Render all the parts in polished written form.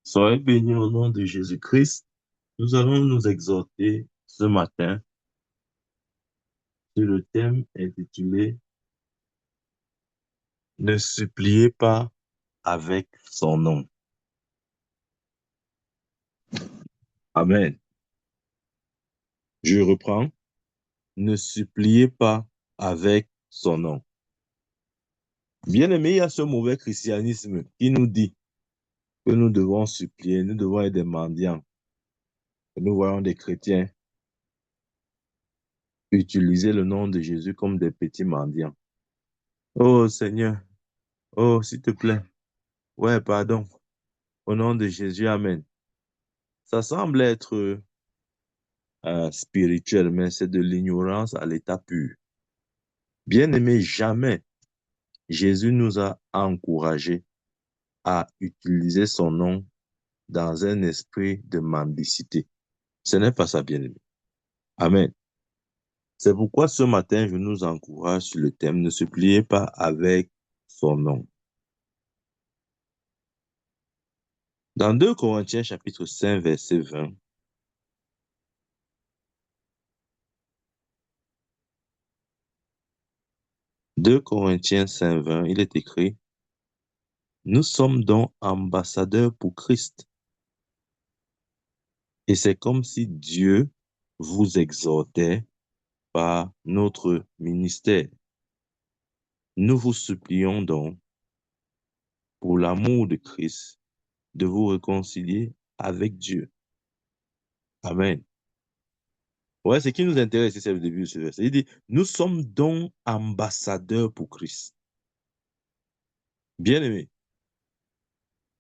Soyez bénis au nom de Jésus-Christ. Nous allons nous exhorter ce matin sur le thème intitulé Ne suppliez pas avec son nom. Amen. Je reprends. Ne suppliez pas avec son nom. Bien-aimé, il y a ce mauvais christianisme qui nous dit que nous devons supplier, nous devons être des mendiants. Et nous voyons des chrétiens utiliser le nom de Jésus comme des petits mendiants. Oh Seigneur, oh s'il te plaît, ouais, pardon. Au nom de Jésus, Amen. Ça semble être spirituel, mais c'est de l'ignorance à l'état pur. Bien-aimé, jamais Jésus nous a encouragés à utiliser son nom dans un esprit de mendicité. Ce n'est pas ça, bien-aimé. Amen. C'est pourquoi ce matin, je nous encourage sur le thème Ne suppliez pas avec son nom. Dans 2 Corinthiens chapitre 5, verset 20, 2 Corinthiens 5, 20, il est écrit, nous sommes donc ambassadeurs pour Christ. Et c'est comme si Dieu vous exhortait par notre ministère. Nous vous supplions donc, pour l'amour de Christ, de vous réconcilier avec Dieu. Amen. Ouais, ce qui nous intéresse, c'est le début de ce verset. Il dit, nous sommes donc ambassadeurs pour Christ. Bien-aimés,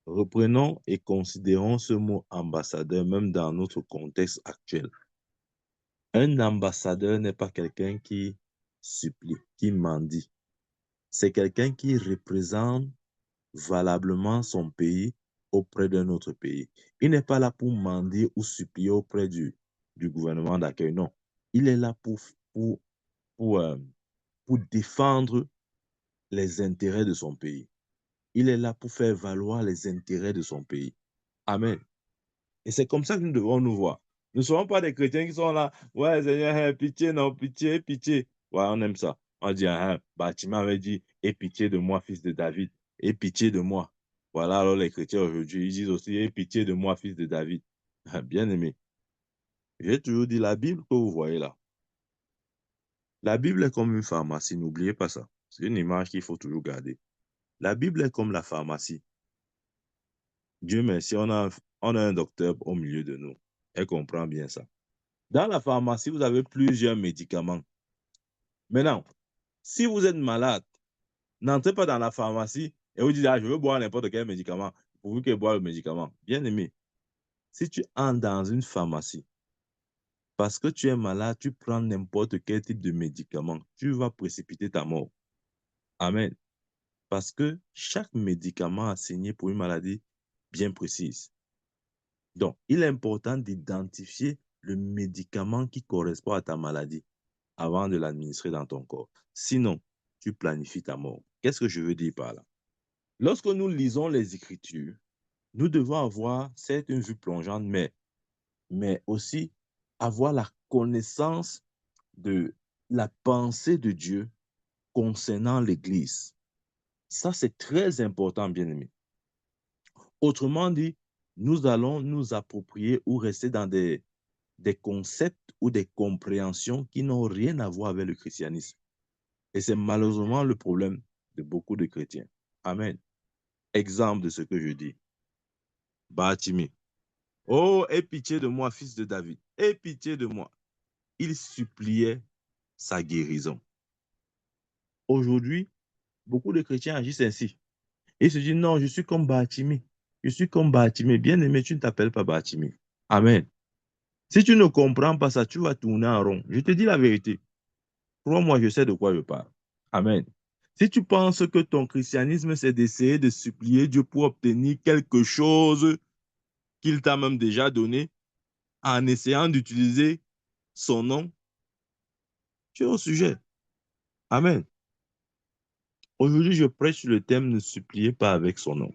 reprenons et considérons ce mot ambassadeur même dans notre contexte actuel. Un ambassadeur n'est pas quelqu'un qui supplie, qui mendie. C'est quelqu'un qui représente valablement son pays auprès d'un autre pays. Il n'est pas là pour mendier ou supplier auprès du gouvernement d'accueil, non. Il est là pour, euh, pour défendre les intérêts de son pays. Il est là pour faire valoir les intérêts de son pays. Amen. Et c'est comme ça que nous devons nous voir. Nous ne sommes pas des chrétiens qui sont là, ouais, Seigneur, pitié, non, pitié, pitié. Ouais, on aime ça. On dit, Bâtiment avait dit, aie pitié de moi, fils de David, aie pitié de moi. Voilà, alors les chrétiens aujourd'hui, ils disent aussi, aie pitié de moi, fils de David. Bien aimé. J'ai toujours dit la Bible que vous voyez là. La Bible est comme une pharmacie, n'oubliez pas ça. C'est une image qu'il faut toujours garder. La Bible est comme la pharmacie. Dieu merci, on a un docteur au milieu de nous. Elle comprend bien ça. Dans la pharmacie, vous avez plusieurs médicaments. Maintenant, si vous êtes malade, n'entrez pas dans la pharmacie et vous dites, je veux boire n'importe quel médicament, pourvu que boire le médicament. Bien aimé, si tu entres dans une pharmacie, parce que tu es malade, tu prends n'importe quel type de médicament, tu vas précipiter ta mort. Amen. Parce que chaque médicament a signé pour une maladie bien précise. Donc, il est important d'identifier le médicament qui correspond à ta maladie avant de l'administrer dans ton corps. Sinon, tu planifies ta mort. Qu'est-ce que je veux dire par là? Lorsque nous lisons les Écritures, nous devons avoir, certes, une vue plongeante, mais aussi avoir la connaissance de la pensée de Dieu concernant l'Église. Ça, c'est très important, bien-aimé. Autrement dit, nous allons nous approprier ou rester dans des concepts ou des compréhensions qui n'ont rien à voir avec le christianisme. Et c'est malheureusement le problème de beaucoup de chrétiens. Amen. Exemple de ce que je dis. Bartimée. Oh, aie pitié de moi, fils de David. Aie pitié de moi. Il suppliait sa guérison. Aujourd'hui, beaucoup de chrétiens agissent ainsi. Ils se disent, non, je suis comme Bartimée. Je suis comme Bartimée. Bien-aimé, tu ne t'appelles pas Bartimée. Amen. Si tu ne comprends pas ça, tu vas tourner en rond. Je te dis la vérité. Crois-moi, je sais de quoi je parle. Amen. Si tu penses que ton christianisme, c'est d'essayer de supplier Dieu pour obtenir quelque chose qu'il t'a même déjà donné, en essayant d'utiliser son nom, tu es au sujet. Amen. Aujourd'hui, je prêche sur le thème Ne suppliez pas avec son nom.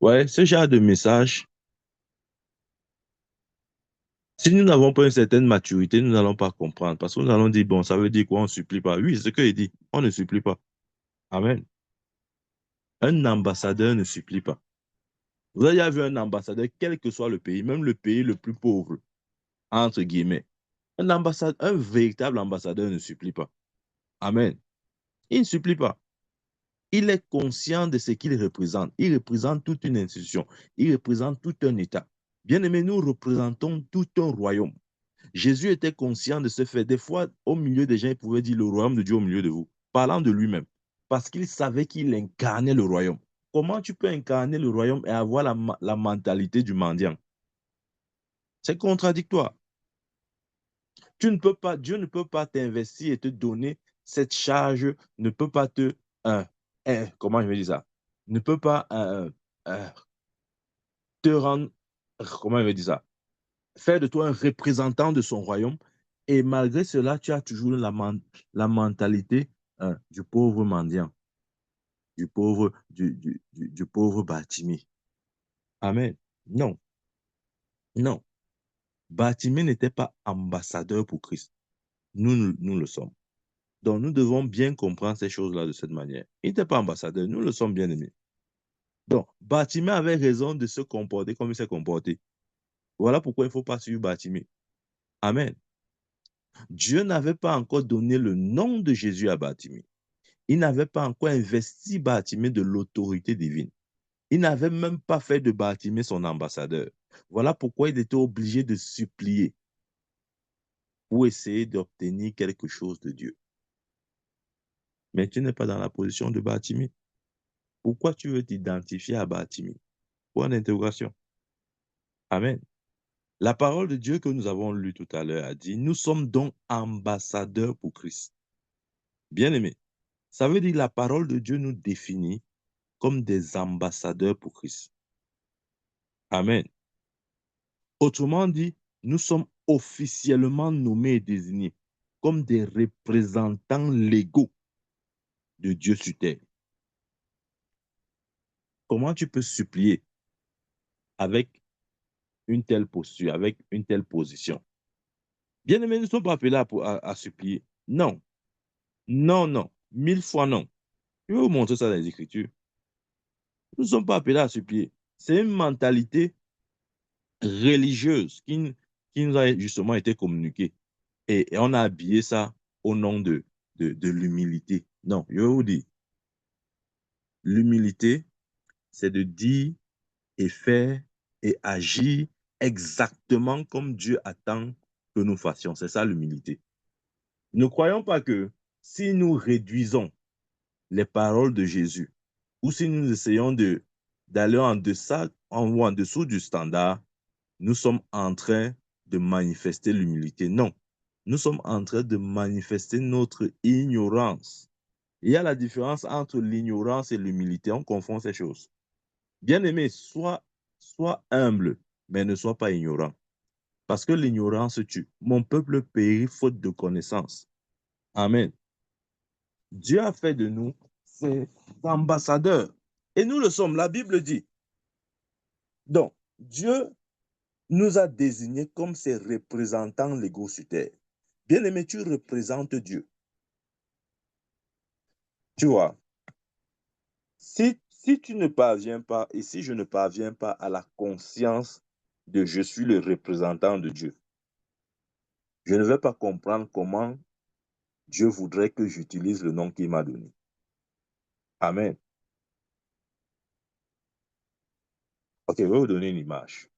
Ouais, ce genre de message, si nous n'avons pas une certaine maturité, nous n'allons pas comprendre. Parce que nous allons dire, bon, ça veut dire quoi? On ne supplie pas. Oui, c'est ce qu'il dit. On ne supplie pas. Amen. Un ambassadeur ne supplie pas. Vous avez déjà vu un ambassadeur, quel que soit le pays, même le pays le plus pauvre, entre guillemets. Un véritable ambassadeur ne supplie pas. Amen. Il ne supplie pas. Il est conscient de ce qu'il représente. Il représente toute une institution. Il représente tout un État. Bien aimé, nous représentons tout un royaume. Jésus était conscient de ce fait. Des fois, au milieu des gens, il pouvait dire le royaume de Dieu au milieu de vous, parlant de lui-même, parce qu'il savait qu'il incarnait le royaume. Comment tu peux incarner le royaume et avoir la mentalité du mendiant? C'est contradictoire. Tu ne peux pas, Dieu ne peut pas t'investir et te donner cette charge, ne peut pas te, comment je vais dire ça, ne peut pas euh, te rendre, comment je vais dire ça, faire de toi un représentant de son royaume. Et malgré cela, tu as toujours la mentalité du pauvre mendiant, du pauvre Bartimée. Amen. Non, non. Bartimée n'était pas ambassadeur pour Christ. Nous le sommes. Donc, nous devons bien comprendre ces choses-là de cette manière. Il n'était pas ambassadeur, nous le sommes bien aimés. Donc, Bartimée avait raison de se comporter comme il s'est comporté. Voilà pourquoi il ne faut pas suivre Bartimée. Amen. Dieu n'avait pas encore donné le nom de Jésus à Bartimée. Il n'avait pas encore investi Bartimée de l'autorité divine. Il n'avait même pas fait de Bartimée son ambassadeur. Voilà pourquoi il était obligé de supplier pour essayer d'obtenir quelque chose de Dieu. Mais tu n'es pas dans la position de Bartimée. Pourquoi tu veux t'identifier à Bartimée? Point d'interrogation. Amen. La parole de Dieu que nous avons lue tout à l'heure a dit, nous sommes donc ambassadeurs pour Christ. Bien aimé, ça veut dire que la parole de Dieu nous définit comme des ambassadeurs pour Christ. Amen. Autrement dit, nous sommes officiellement nommés et désignés comme des représentants légaux de Dieu sur terre. Comment tu peux supplier avec une telle posture, avec une telle position? Bien aimé, nous ne sommes pas appelés à supplier. Non, non, non, 1000 fois non. Je vais vous montrer ça dans les Écritures. Nous ne sommes pas appelés à supplier. C'est une mentalité religieuse qui nous a justement été communiquée. Et on a habillé ça au nom de l'humilité. Non, je vais vous dire, l'humilité, c'est de dire et faire et agir exactement comme Dieu attend que nous fassions. C'est ça l'humilité. Ne croyons pas que si nous réduisons les paroles de Jésus ou si nous essayons d'aller en deçà ou en dessous du standard, nous sommes en train de manifester l'humilité. Non, nous sommes en train de manifester notre ignorance. Il y a la différence entre l'ignorance et l'humilité. On confond ces choses. Bien-aimé, sois humble, mais ne sois pas ignorant. Parce que l'ignorance tue. Mon peuple périt faute de connaissance. Amen. Dieu a fait de nous ses ambassadeurs. Et nous le sommes. La Bible dit. Donc, Dieu nous a désignés comme ses représentants légaux sur terre. Bien-aimé, tu représentes Dieu. Tu vois, si tu ne parviens pas, et si je ne parviens pas à la conscience de je suis le représentant de Dieu, je ne vais pas comprendre comment Dieu voudrait que j'utilise le nom qu'il m'a donné. Amen. Ok, je vais vous donner une image.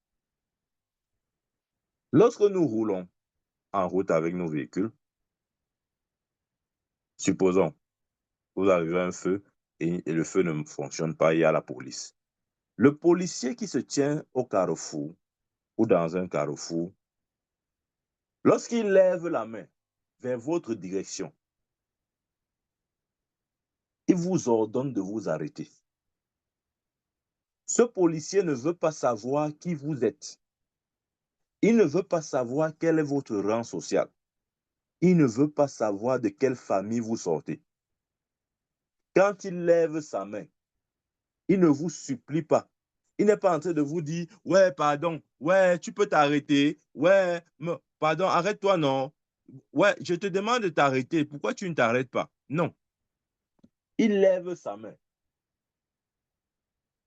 Lorsque nous roulons en route avec nos véhicules, supposons, vous arrivez à un feu et le feu ne fonctionne pas, il y a la police. Le policier qui se tient au carrefour ou dans un carrefour, lorsqu'il lève la main vers votre direction, il vous ordonne de vous arrêter. Ce policier ne veut pas savoir qui vous êtes. Il ne veut pas savoir quel est votre rang social. Il ne veut pas savoir de quelle famille vous sortez. Quand il lève sa main, Il ne vous supplie pas. Il n'est pas en train de vous dire, ouais, pardon, ouais, tu peux t'arrêter, ouais, pardon, arrête-toi, non. Ouais, je te demande de t'arrêter. Pourquoi tu ne t'arrêtes pas? Non. Il lève sa main.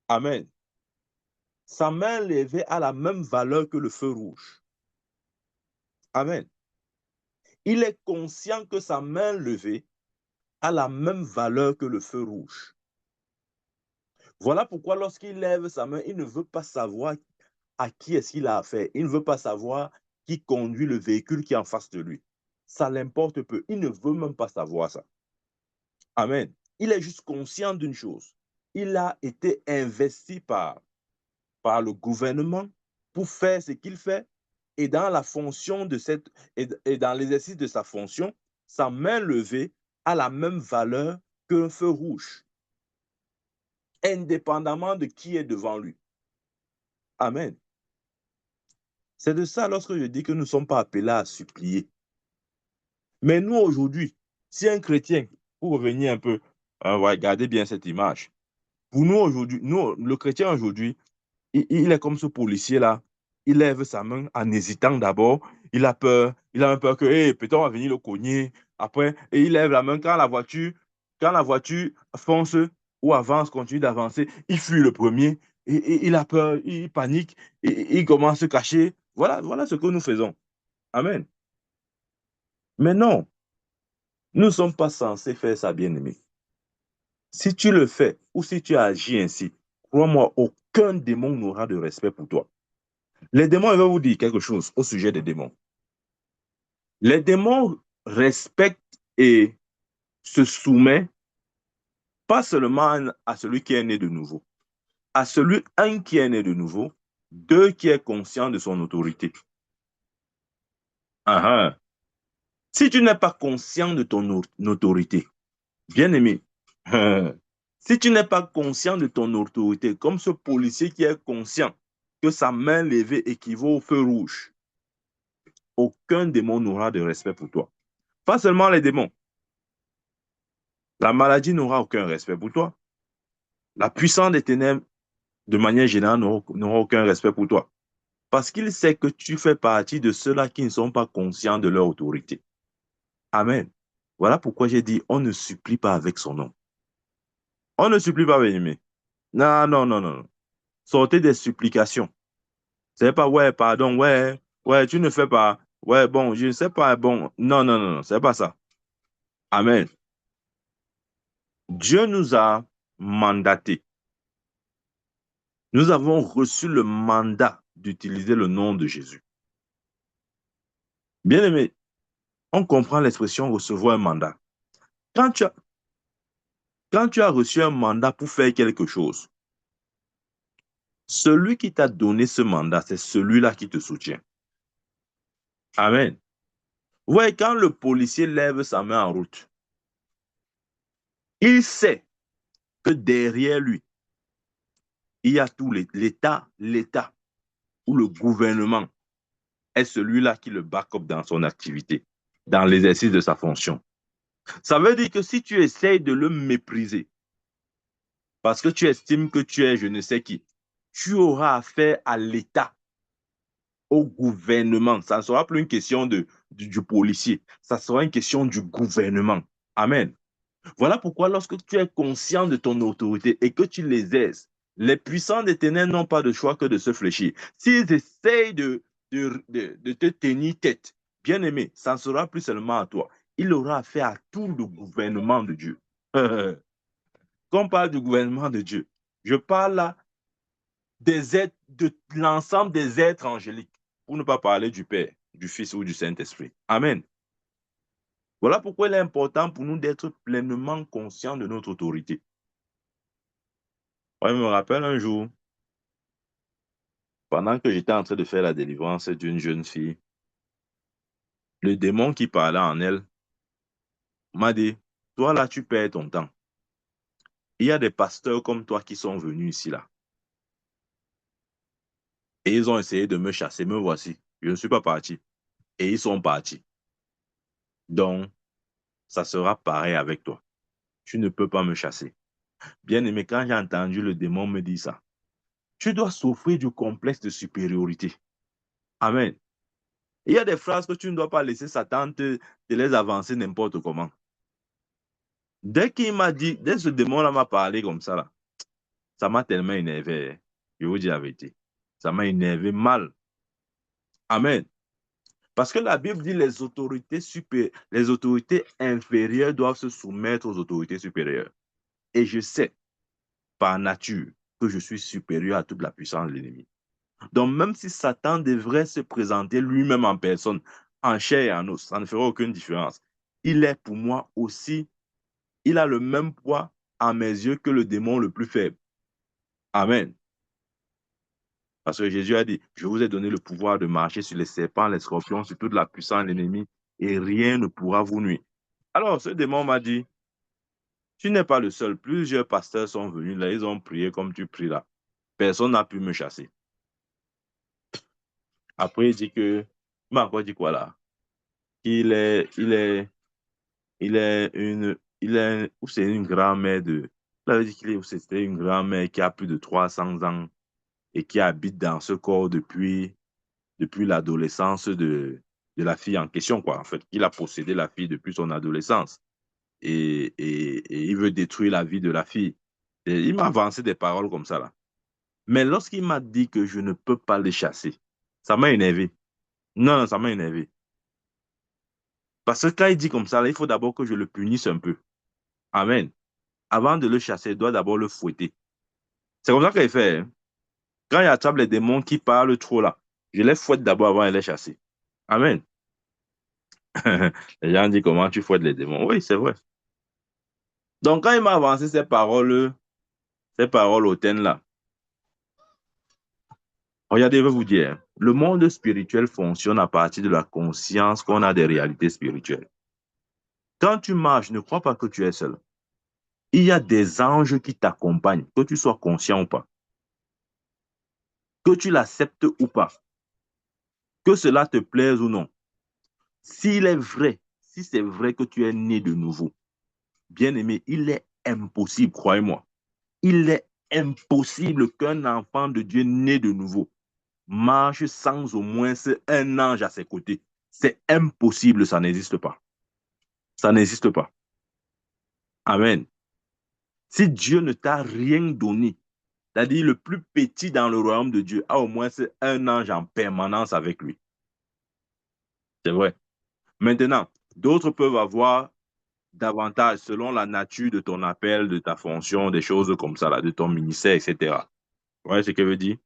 Amen. Sa main levée a la même valeur que le feu rouge. Amen. Il est conscient que sa main levée a la même valeur que le feu rouge. Voilà pourquoi lorsqu'il lève sa main, il ne veut pas savoir à qui est-ce qu'il a affaire. Il ne veut pas savoir qui conduit le véhicule qui est en face de lui. Ça l'importe peu. Il ne veut même pas savoir ça. Amen. Il est juste conscient d'une chose. Il a été investi par le gouvernement pour faire ce qu'il fait. Et dans la fonction de cette et dans l'exercice de sa fonction, sa main levée a la même valeur qu'un feu rouge, indépendamment de qui est devant lui. Amen. C'est de ça lorsque je dis que nous ne sommes pas appelés à supplier. Mais nous, aujourd'hui, si un chrétien, pour revenir un peu, regardez bien cette image. Pour nous, aujourd'hui, le chrétien aujourd'hui, il est comme ce policier-là. Il lève sa main en hésitant d'abord. Il a peur. Il a un peur que, hey, peut-être on va venir le cogner. Après, et il lève la main quand la voiture fonce ou avance, continue d'avancer. Il fuit le premier. Et il a peur, il panique. Et il commence à se cacher. Voilà ce que nous faisons. Amen. Mais non, nous ne sommes pas censés faire ça, bien-aimé. Si tu le fais ou si tu agis ainsi, crois-moi, aucun démon n'aura de respect pour toi. Les démons, ils vont vous dire quelque chose au sujet des démons. Les démons respectent et se soumettent pas seulement à celui qui est né de nouveau, à celui, un, qui est né de nouveau, deux, qui est conscient de son autorité. Ah, si tu n'es pas conscient de ton autorité, bien-aimé, si tu n'es pas conscient de ton autorité, comme ce policier qui est conscient que sa main levée équivaut au feu rouge, aucun démon n'aura de respect pour toi. Pas seulement les démons. La maladie n'aura aucun respect pour toi. La puissance des ténèbres, de manière générale, n'aura aucun respect pour toi. Parce qu'il sait que tu fais partie de ceux-là qui ne sont pas conscients de leur autorité. Amen. Voilà pourquoi j'ai dit, on ne supplie pas avec son nom. On ne supplie pas, bien-aimé. Non, non, non, non. Sortez des supplications. C'est pas, ouais, pardon, ouais, tu ne fais pas. Ouais, bon, je ne sais pas, bon. Non, non, non, non, c'est pas ça. Amen. Dieu nous a mandatés. Nous avons reçu le mandat d'utiliser le nom de Jésus. Bien-aimé, on comprend l'expression recevoir un mandat. Quand tu as reçu un mandat pour faire quelque chose, celui qui t'a donné ce mandat, c'est celui-là qui te soutient. Amen. Ouais, quand le policier lève sa main en route, il sait que derrière lui, il y a tout l'État ou le gouvernement est celui-là qui le back up dans son activité, dans l'exercice de sa fonction. Ça veut dire que si tu essayes de le mépriser, parce que tu estimes que tu es je ne sais qui, tu auras affaire à l'État, au gouvernement. Ça ne sera plus une question du policier, ça sera une question du gouvernement. Amen. Voilà pourquoi lorsque tu es conscient de ton autorité et que tu les aises, les puissants des ténèbres n'ont pas de choix que de se fléchir. S'ils essayent de te tenir tête, bien-aimé, ça ne sera plus seulement à toi. Il aura affaire à tout le gouvernement de Dieu. Quand on parle du gouvernement de Dieu, je parle là des êtres, de l'ensemble des êtres angéliques, pour ne pas parler du Père, du Fils ou du Saint-Esprit. Amen. Voilà pourquoi il est important pour nous d'être pleinement conscients de notre autorité. Moi, je me rappelle un jour, pendant que j'étais en train de faire la délivrance d'une jeune fille, le démon qui parlait en elle m'a dit, toi là, tu perds ton temps. Il y a des pasteurs comme toi qui sont venus ici là. Et ils ont essayé de me chasser, me voici. Je ne suis pas parti. Et ils sont partis. Donc, ça sera pareil avec toi. Tu ne peux pas me chasser. Bien aimé, quand j'ai entendu le démon me dire ça, tu dois souffrir du complexe de supériorité. Amen. Il y a des phrases que tu ne dois pas laisser Satan te les avancer n'importe comment. Dès qu'il m'a dit, dès ce démon-là m'a parlé comme ça, là, ça m'a tellement énervé. Je vous dis la vérité. Ça m'a énervé mal. Amen. Parce que la Bible dit les autorités inférieures doivent se soumettre aux autorités supérieures. Et je sais, par nature, que je suis supérieur à toute la puissance de l'ennemi. Donc, même si Satan devrait se présenter lui-même en personne, en chair et en os, ça ne ferait aucune différence. Il est pour moi aussi, il a le même poids à mes yeux que le démon le plus faible. Amen. Parce que Jésus a dit, je vous ai donné le pouvoir de marcher sur les serpents, les scorpions, sur toute la puissance de l'ennemi, et rien ne pourra vous nuire. Alors, ce démon m'a dit, tu n'es pas le seul. Plusieurs pasteurs sont venus là, ils ont prié comme tu pries là. Personne n'a pu me chasser. Après, il dit que, il m'a encore dit quoi là? Ou c'est une grand-mère il avait dit c'était une grand-mère qui a plus de 300 ans et qui habite dans ce corps depuis l'adolescence de la fille en question, quoi, en fait. Il a possédé la fille depuis son adolescence et il veut détruire la vie de la fille. Et il m'a avancé des paroles comme ça, là. Mais lorsqu'il m'a dit que je ne peux pas les chasser, ça m'a énervé. Non, non, ça m'a énervé. Parce que quand il dit comme ça, là, il faut d'abord que je le punisse un peu. Amen. Avant de le chasser, il doit d'abord le fouetter. C'est comme ça qu'il fait, hein. Quand il attrape les démons qui parlent trop là, je les fouette d'abord avant de les chasser. Amen. Les gens disent comment tu fouettes les démons. Oui, c'est vrai. Donc, quand il m'a avancé ces paroles hautaines là, regardez, je vais vous dire, hein, le monde spirituel fonctionne à partir de la conscience qu'on a des réalités spirituelles. Quand tu marches, ne crois pas que tu es seul. Il y a des anges qui t'accompagnent, que tu sois conscient ou pas, que tu l'acceptes ou pas, que cela te plaise ou non. S'il est vrai, si c'est vrai que tu es né de nouveau, bien aimé, il est impossible, croyez-moi, il est impossible qu'un enfant de Dieu né de nouveau marche sans au moins un ange à ses côtés. C'est impossible, ça n'existe pas. Ça n'existe pas. Amen. Si Dieu ne t'a rien donné, c'est-à-dire le plus petit dans le royaume de Dieu a au moins un ange en permanence avec lui. C'est vrai. Maintenant, d'autres peuvent avoir davantage selon la nature de ton appel, de ta fonction, des choses comme ça, là, de ton ministère, etc. Vous voyez ce que je veux dire?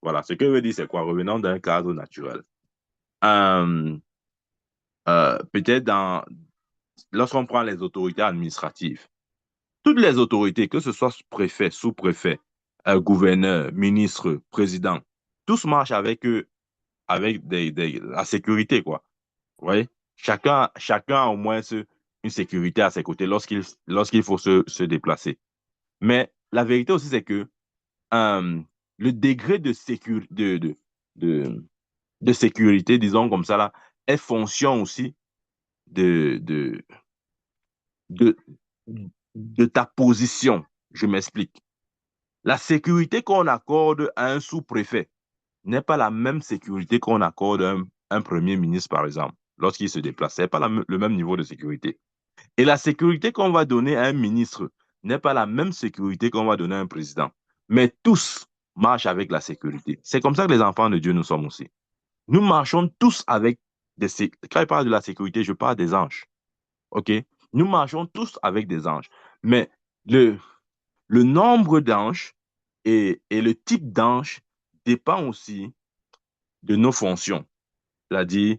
Voilà, ce que je veux dire, c'est quoi? Revenons d'un cadre naturel. Euh, Peut-être lorsqu'on prend les autorités administratives, toutes les autorités, que ce soit préfet, sous-préfet, gouverneur, ministre, président, tous marchent avec la sécurité, quoi. Vous voyez? Chacun a au moins une sécurité à ses côtés lorsqu'il faut se déplacer. Mais la vérité aussi, c'est que euh, le degré de, de sécurité, disons comme ça, là, est fonction aussi de, de, de, de ta position. Je m'explique. La sécurité qu'on accorde à un sous-préfet n'est pas la même sécurité qu'on accorde à un premier ministre, par exemple, lorsqu'il se déplace. Ce n'est pas le même niveau de sécurité. Et la sécurité qu'on va donner à un ministre n'est pas la même sécurité qu'on va donner à un président. Mais tous marchent avec la sécurité. C'est comme ça que les enfants de Dieu nous sommes aussi. Nous marchons tous avec Quand je parle de la sécurité, je parle des anges. OK? Nous marchons tous avec des anges. Mais le, le nombre d'anges et le type d'ange dépend aussi de nos fonctions, c'est-à-dire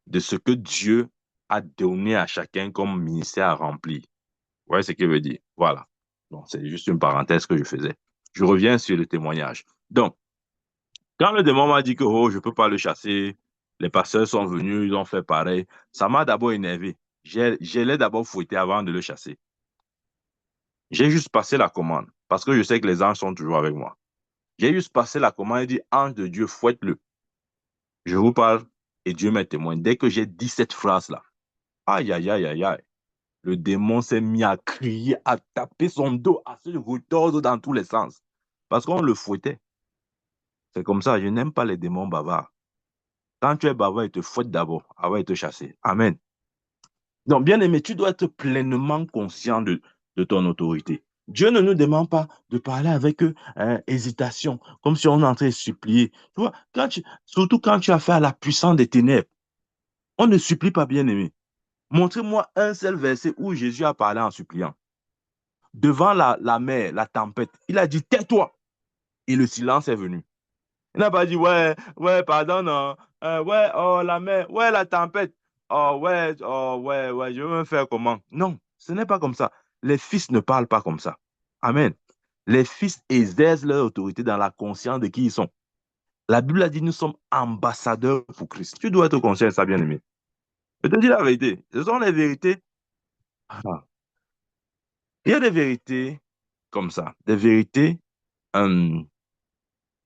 de ce que Dieu a donné à chacun comme ministère à remplir. Vous voyez ce que je veux dire? Voilà. Donc, c'est juste une parenthèse que je faisais. Je reviens sur le témoignage. Donc, quand le démon m'a dit que oh, je ne peux pas le chasser, les pasteurs sont venus, ils ont fait pareil, ça m'a d'abord énervé. Je l'ai d'abord fouetté avant de le chasser. J'ai juste passé la commande parce que je sais que les anges sont toujours avec moi. J'ai juste passé la commande et dit, ange de Dieu, fouette-le. Je vous parle et Dieu m'est témoin. Dès que j'ai dit cette phrase-là, aïe, aïe, aïe, aïe, aïe. le démon s'est mis à crier, à taper son dos, à se retordre dans tous les sens. Parce qu'on le fouettait. C'est comme ça, je n'aime pas les démons bavards. Quand tu es bavard, ils te fouettent d'abord, avant de te chasser. Amen. Donc, bien aimé, tu dois être pleinement conscient de ton autorité. Dieu ne nous demande pas de parler avec eux, hésitation, comme si on entrait supplier. Tu vois, surtout quand tu as affaire à la puissance des ténèbres, on ne supplie pas, bien aimé. Montrez-moi un seul verset où Jésus a parlé en suppliant. Devant la mer, la tempête, il a dit, tais-toi. Et le silence est venu. Il n'a pas dit, ouais, ouais, pardon, non. Ouais, oh, la mer, ouais, la tempête. Oh, ouais, ouais, je veux me faire comment? Non, ce n'est pas comme ça. Les fils ne parlent pas comme ça. Amen. Les fils exercent leur autorité dans la conscience de qui ils sont. La Bible a dit, nous sommes ambassadeurs pour Christ. Tu dois être conscient de ça, bien-aimé. Je te dis la vérité. Ce sont les vérités. Ah. Il y a des vérités comme ça, des vérités euh,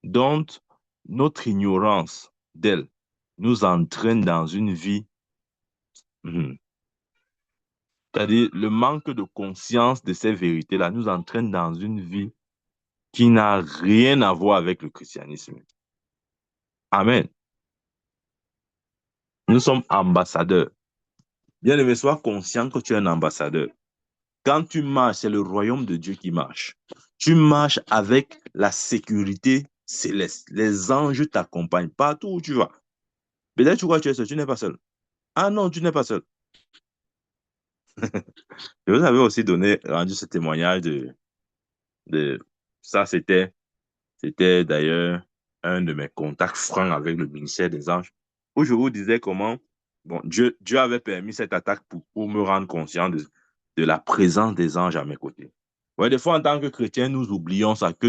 dont notre ignorance d'elles nous entraîne dans une vie, c'est-à-dire le manque de conscience de ces vérités-là nous entraîne dans une vie qui n'a rien à voir avec le christianisme. Amen. Nous sommes ambassadeurs. Bien aimé, sois conscient que tu es un ambassadeur. Quand tu marches, c'est le royaume de Dieu qui marche. Tu marches avec la sécurité céleste. Les anges t'accompagnent partout où tu vas. Peut-être tu crois que tu es seul, tu n'es pas seul. Ah non, tu n'es pas seul. Je vous avais aussi rendu ce témoignage de ça, c'était d'ailleurs un de mes contacts francs avec le ministère des Anges, où je vous disais comment bon, Dieu avait permis cette attaque pour me rendre conscient de la présence des anges à mes côtés. Ouais, des fois, en tant que chrétiens, nous oublions ça, que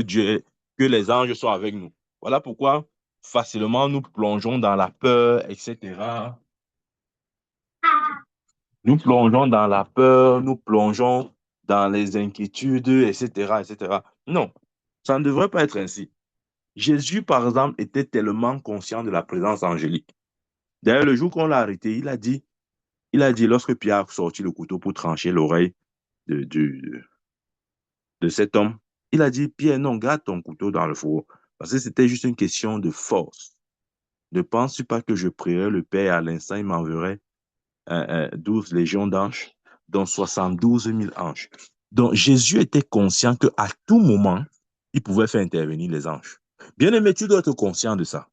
les anges sont avec nous. Voilà pourquoi facilement nous plongeons dans la peur, etc. Nous plongeons dans la peur, nous plongeons dans les inquiétudes, etc., etc. Non, ça ne devrait pas être ainsi. Jésus, par exemple, était tellement conscient de la présence angélique. D'ailleurs, le jour qu'on l'a arrêté, il a dit, lorsque Pierre a sorti le couteau pour trancher l'oreille de, de, de cet homme, il a dit, Pierre, non, garde ton couteau dans le four. Parce que c'était juste une question de force. Ne penses-tu pas que je prierai le Père à l'instant, il m'enverrait 12 légions d'anges, dont 72 000 anges. Donc, Jésus était conscient qu'à tout moment, il pouvait faire intervenir les anges. Bien aimé, tu dois être conscient de ça.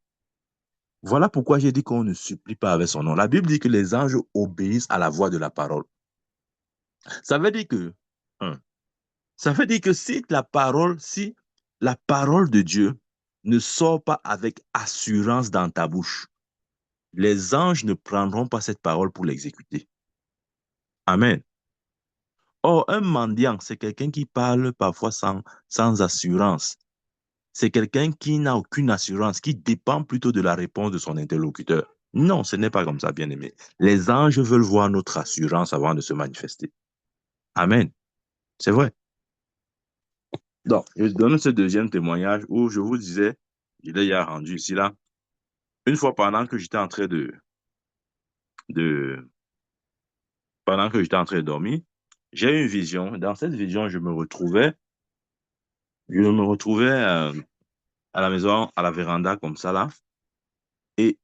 Voilà pourquoi j'ai dit qu'on ne supplie pas avec son nom. La Bible dit que les anges obéissent à la voix de la parole. Ça veut dire que, hein, ça veut dire que si la parole de Dieu ne sort pas avec assurance dans ta bouche, les anges ne prendront pas cette parole pour l'exécuter. Amen. Or, un mendiant, c'est quelqu'un qui parle parfois sans assurance. C'est quelqu'un qui n'a aucune assurance, qui dépend plutôt de la réponse de son interlocuteur. Non, ce n'est pas comme ça, bien-aimé. Les anges veulent voir notre assurance avant de se manifester. Amen. C'est vrai. Donc, je donne ce deuxième témoignage où je vous disais, je l'ai hier rendu ici, là. Une fois de, pendant que j'étais en train de dormir, j'ai eu une vision. Dans cette vision, je me retrouvais à la maison, à la véranda, comme ça, là. Et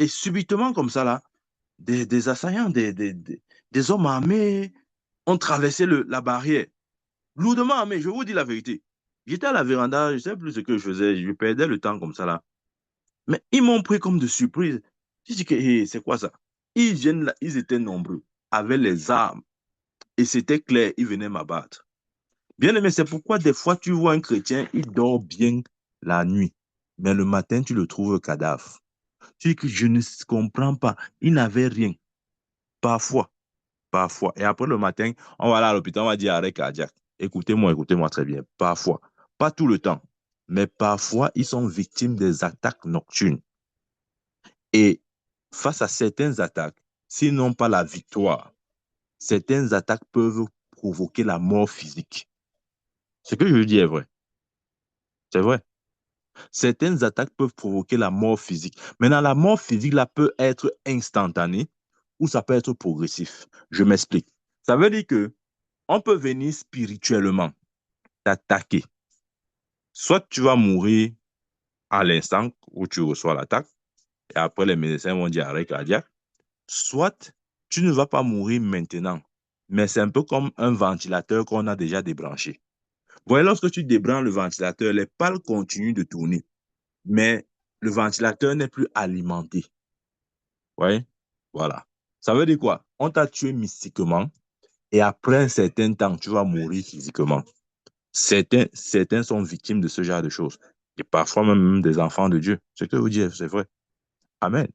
subitement, comme ça, là, des assaillants, des hommes armés ont traversé la barrière. Lourdement armés, je vous dis la vérité. J'étais à la véranda, je ne sais plus ce que je faisais, je perdais le temps comme ça, là. Mais ils m'ont pris comme de surprise. J'ai dit que hey, c'est quoi ça? Ils viennent là, ils étaient nombreux, avec les armes. Et c'était clair, ils venaient m'abattre. Bien aimé, c'est pourquoi des fois tu vois un chrétien, il dort bien la nuit. Mais le matin, tu le trouves cadavre. Tu dis que je ne comprends pas. Il n'avait rien. Parfois, parfois. Et après le matin, on va aller à l'hôpital, on va dire arrêt cardiaque. Écoutez-moi très bien. Parfois. Pas tout le temps. Mais parfois, ils sont victimes des attaques nocturnes. Et face à certaines attaques, s'ils n'ont pas la victoire, certaines attaques peuvent provoquer la mort physique. Ce que je dis est vrai. C'est vrai. Certaines attaques peuvent provoquer la mort physique. Maintenant, la mort physique là, peut être instantanée ou ça peut être progressif. Je m'explique. Ça veut dire que on peut venir spirituellement t'attaquer. Soit tu vas mourir à l'instant où tu reçois l'attaque, et après les médecins vont dire arrêt cardiaque, soit tu ne vas pas mourir maintenant, mais c'est un peu comme un ventilateur qu'on a déjà débranché. Vous voyez, lorsque tu débranches le ventilateur, les pales continuent de tourner, mais le ventilateur n'est plus alimenté. Vous voyez? Voilà. Ça veut dire quoi? On t'a tué mystiquement et après un certain temps, tu vas mourir physiquement. Certains sont victimes de ce genre de choses. Et parfois même des enfants de Dieu. Ce que vous dites, c'est vrai. Amen.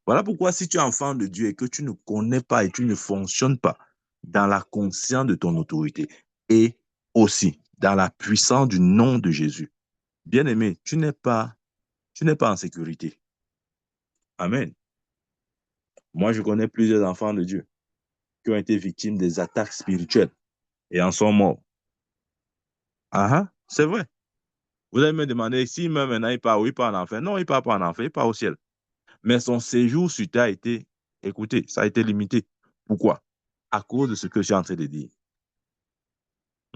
Voilà pourquoi si tu es enfant de Dieu et que tu ne connais pas et tu ne fonctionnes pas dans la conscience de ton autorité et aussi dans la puissance du nom de Jésus, bien-aimé, tu n'es pas en sécurité. Amen. Moi, je connais plusieurs enfants de Dieu qui ont été victimes des attaques spirituelles et en sont morts. Ah, ah, c'est vrai. Vous allez me demander si même maintenant il part où il part en enfer. Non, il part pas en enfer, il part au ciel. Mais son séjour sur terre a été, écoutez, ça a été limité. Pourquoi? À cause de ce que je suis en train de dire.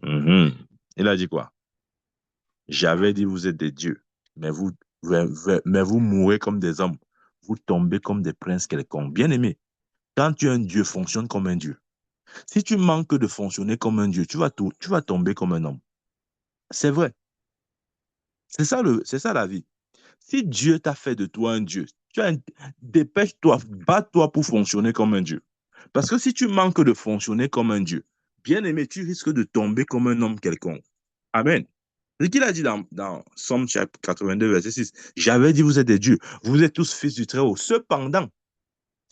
Mhm. Il a dit quoi? J'avais dit, vous êtes des dieux, mais vous mourrez comme des hommes. Vous tombez comme des princes quelconques. Bien aimé, quand tu es un dieu, fonctionne comme un dieu. Si tu manques de fonctionner comme un dieu, tu vas tomber comme un homme. C'est vrai. C'est ça la vie. Si Dieu t'a fait de toi un Dieu, dépêche-toi, bats-toi pour fonctionner comme un Dieu. Parce que si tu manques de fonctionner comme un Dieu, bien aimé, tu risques de tomber comme un homme quelconque. Amen. Ce qu'il a dit dans Somme chapitre 82, verset 6, j'avais dit, vous êtes des dieux, vous êtes tous fils du Très-Haut. Cependant,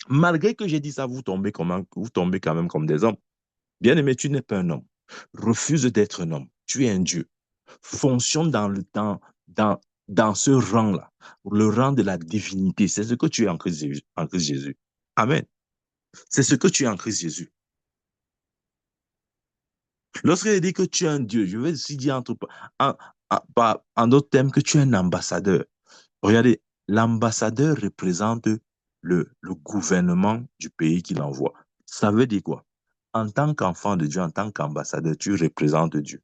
malgré que j'ai dit ça, vous tombez quand même comme des hommes. Bien aimé, tu n'es pas un homme. Refuse d'être un homme. Tu es un Dieu. Fonctionne dans, dans ce rang-là, le rang de la divinité. C'est ce que tu es en Christ Jésus. En Christ Jésus. Amen. C'est ce que tu es en Christ Jésus. Lorsqu'il dit que tu es un Dieu, je vais aussi dire en, en d'autres termes que tu es un ambassadeur. Regardez, l'ambassadeur représente le gouvernement du pays qu'il envoie. Ça veut dire quoi? En tant qu'enfant de Dieu, en tant qu'ambassadeur, tu représentes Dieu.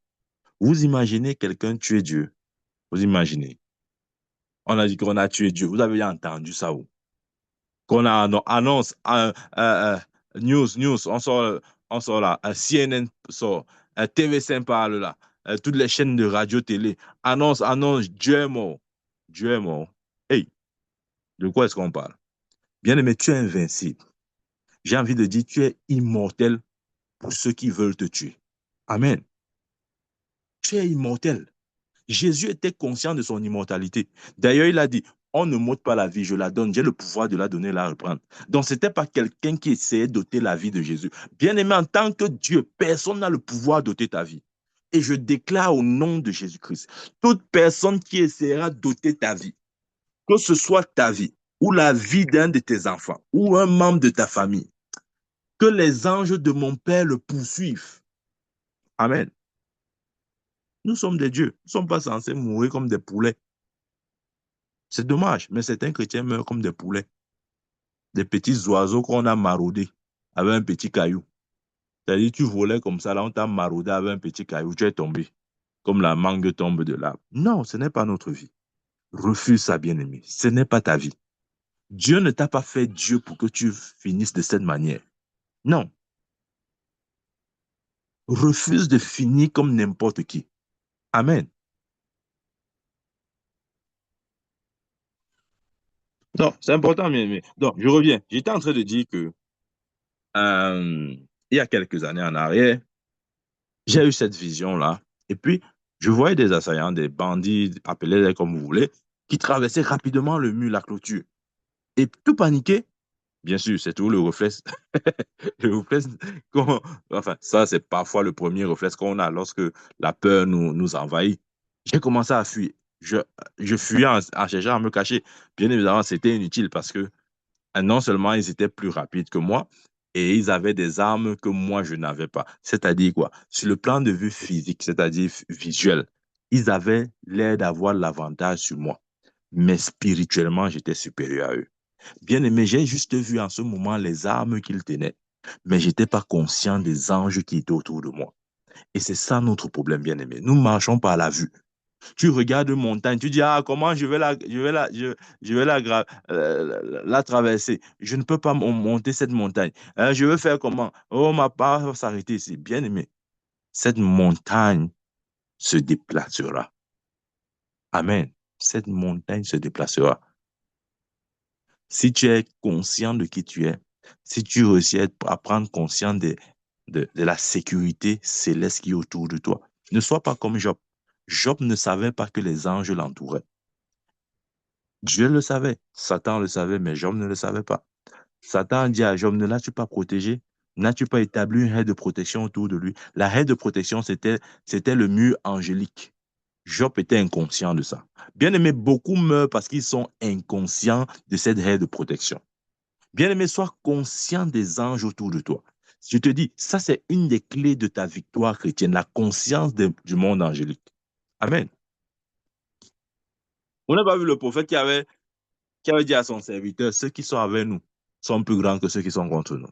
Vous imaginez quelqu'un tuer Dieu? Vous imaginez? On a dit qu'on a tué Dieu. Vous avez entendu ça où? Qu'on a annonce, news, on sort là, CNN sort, TV5 parle là, toutes les chaînes de radio, télé, annonce, Dieu est mort. Dieu est mort. Hey, de quoi est-ce qu'on parle? Bien aimé, tu es invincible. J'ai envie de dire, tu es immortel pour ceux qui veulent te tuer. Amen. Tu es immortel. Jésus était conscient de son immortalité. D'ailleurs, il a dit, on ne m'ôte pas la vie, je la donne. J'ai le pouvoir de la donner et la reprendre. Donc, ce n'était pas quelqu'un qui essayait d'ôter la vie de Jésus. Bien aimé, en tant que Dieu, personne n'a le pouvoir d'ôter ta vie. Et je déclare au nom de Jésus-Christ, toute personne qui essaiera d'ôter ta vie, que ce soit ta vie ou la vie d'un de tes enfants ou un membre de ta famille, que les anges de mon Père le poursuivent. Amen. Nous sommes des dieux. Nous ne sommes pas censés mourir comme des poulets. C'est dommage, mais certains chrétiens meurent comme des poulets, des petits oiseaux qu'on a maraudés avec un petit caillou. C'est-à-dire, tu volais comme ça, là, on t'a maraudé avec un petit caillou, tu es tombé, comme la mangue tombe de l'arbre. Non, ce n'est pas notre vie. Refuse ça, bien-aimé. Ce n'est pas ta vie. Dieu ne t'a pas fait Dieu pour que tu finisses de cette manière. Non. Refuse de finir comme n'importe qui. Amen. Non, c'est important, bien-aimé. Donc, je reviens. J'étais en train de dire que il y a quelques années en arrière, j'ai eu cette vision-là. Et puis, je voyais des assaillants, des bandits, appelez-les comme vous voulez, qui traversaient rapidement le mur, la clôture. Et tout paniqué, bien sûr, c'est tout le réflexe. Le réflexe enfin, ça, c'est parfois le premier réflexe qu'on a lorsque la peur nous envahit. J'ai commencé à fuir. Je, je fuyais en cherchant à me cacher. Bien évidemment, c'était inutile parce que non seulement ils étaient plus rapides que moi, et ils avaient des armes que moi, je n'avais pas. C'est-à-dire quoi? Sur le plan de vue physique, c'est-à-dire visuel, ils avaient l'air d'avoir l'avantage sur moi. Mais spirituellement, j'étais supérieur à eux. Bien aimé, j'ai juste vu en ce moment les armes qu'ils tenaient. Mais je n'étais pas conscient des anges qui étaient autour de moi. Et c'est ça notre problème, bien-aimé. Nous marchons par la vue. Tu regardes une montagne, tu dis, ah, comment je vais la traverser. Je ne peux pas monter cette montagne. Je veux faire comment? Oh, ma part va s'arrêter ici. Bien-aimé, cette montagne se déplacera. Amen. Cette montagne se déplacera. Si tu es conscient de qui tu es, si tu réussis à prendre conscience de la sécurité céleste qui est autour de toi, ne sois pas comme Job. Job ne savait pas que les anges l'entouraient. Dieu le savait, Satan le savait, mais Job ne le savait pas. Satan dit à Job, ne l'as-tu pas protégé? N'as-tu pas établi une haie de protection autour de lui? La haie de protection, c'était le mur angélique. Job était inconscient de ça. Bien-aimé, beaucoup meurent parce qu'ils sont inconscients de cette haie de protection. Bien-aimé, sois conscient des anges autour de toi. Je te dis, ça, c'est une des clés de ta victoire chrétienne, la conscience du monde angélique. Amen. On n'a pas vu le prophète qui avait dit à son serviteur, ceux qui sont avec nous sont plus grands que ceux qui sont contre nous.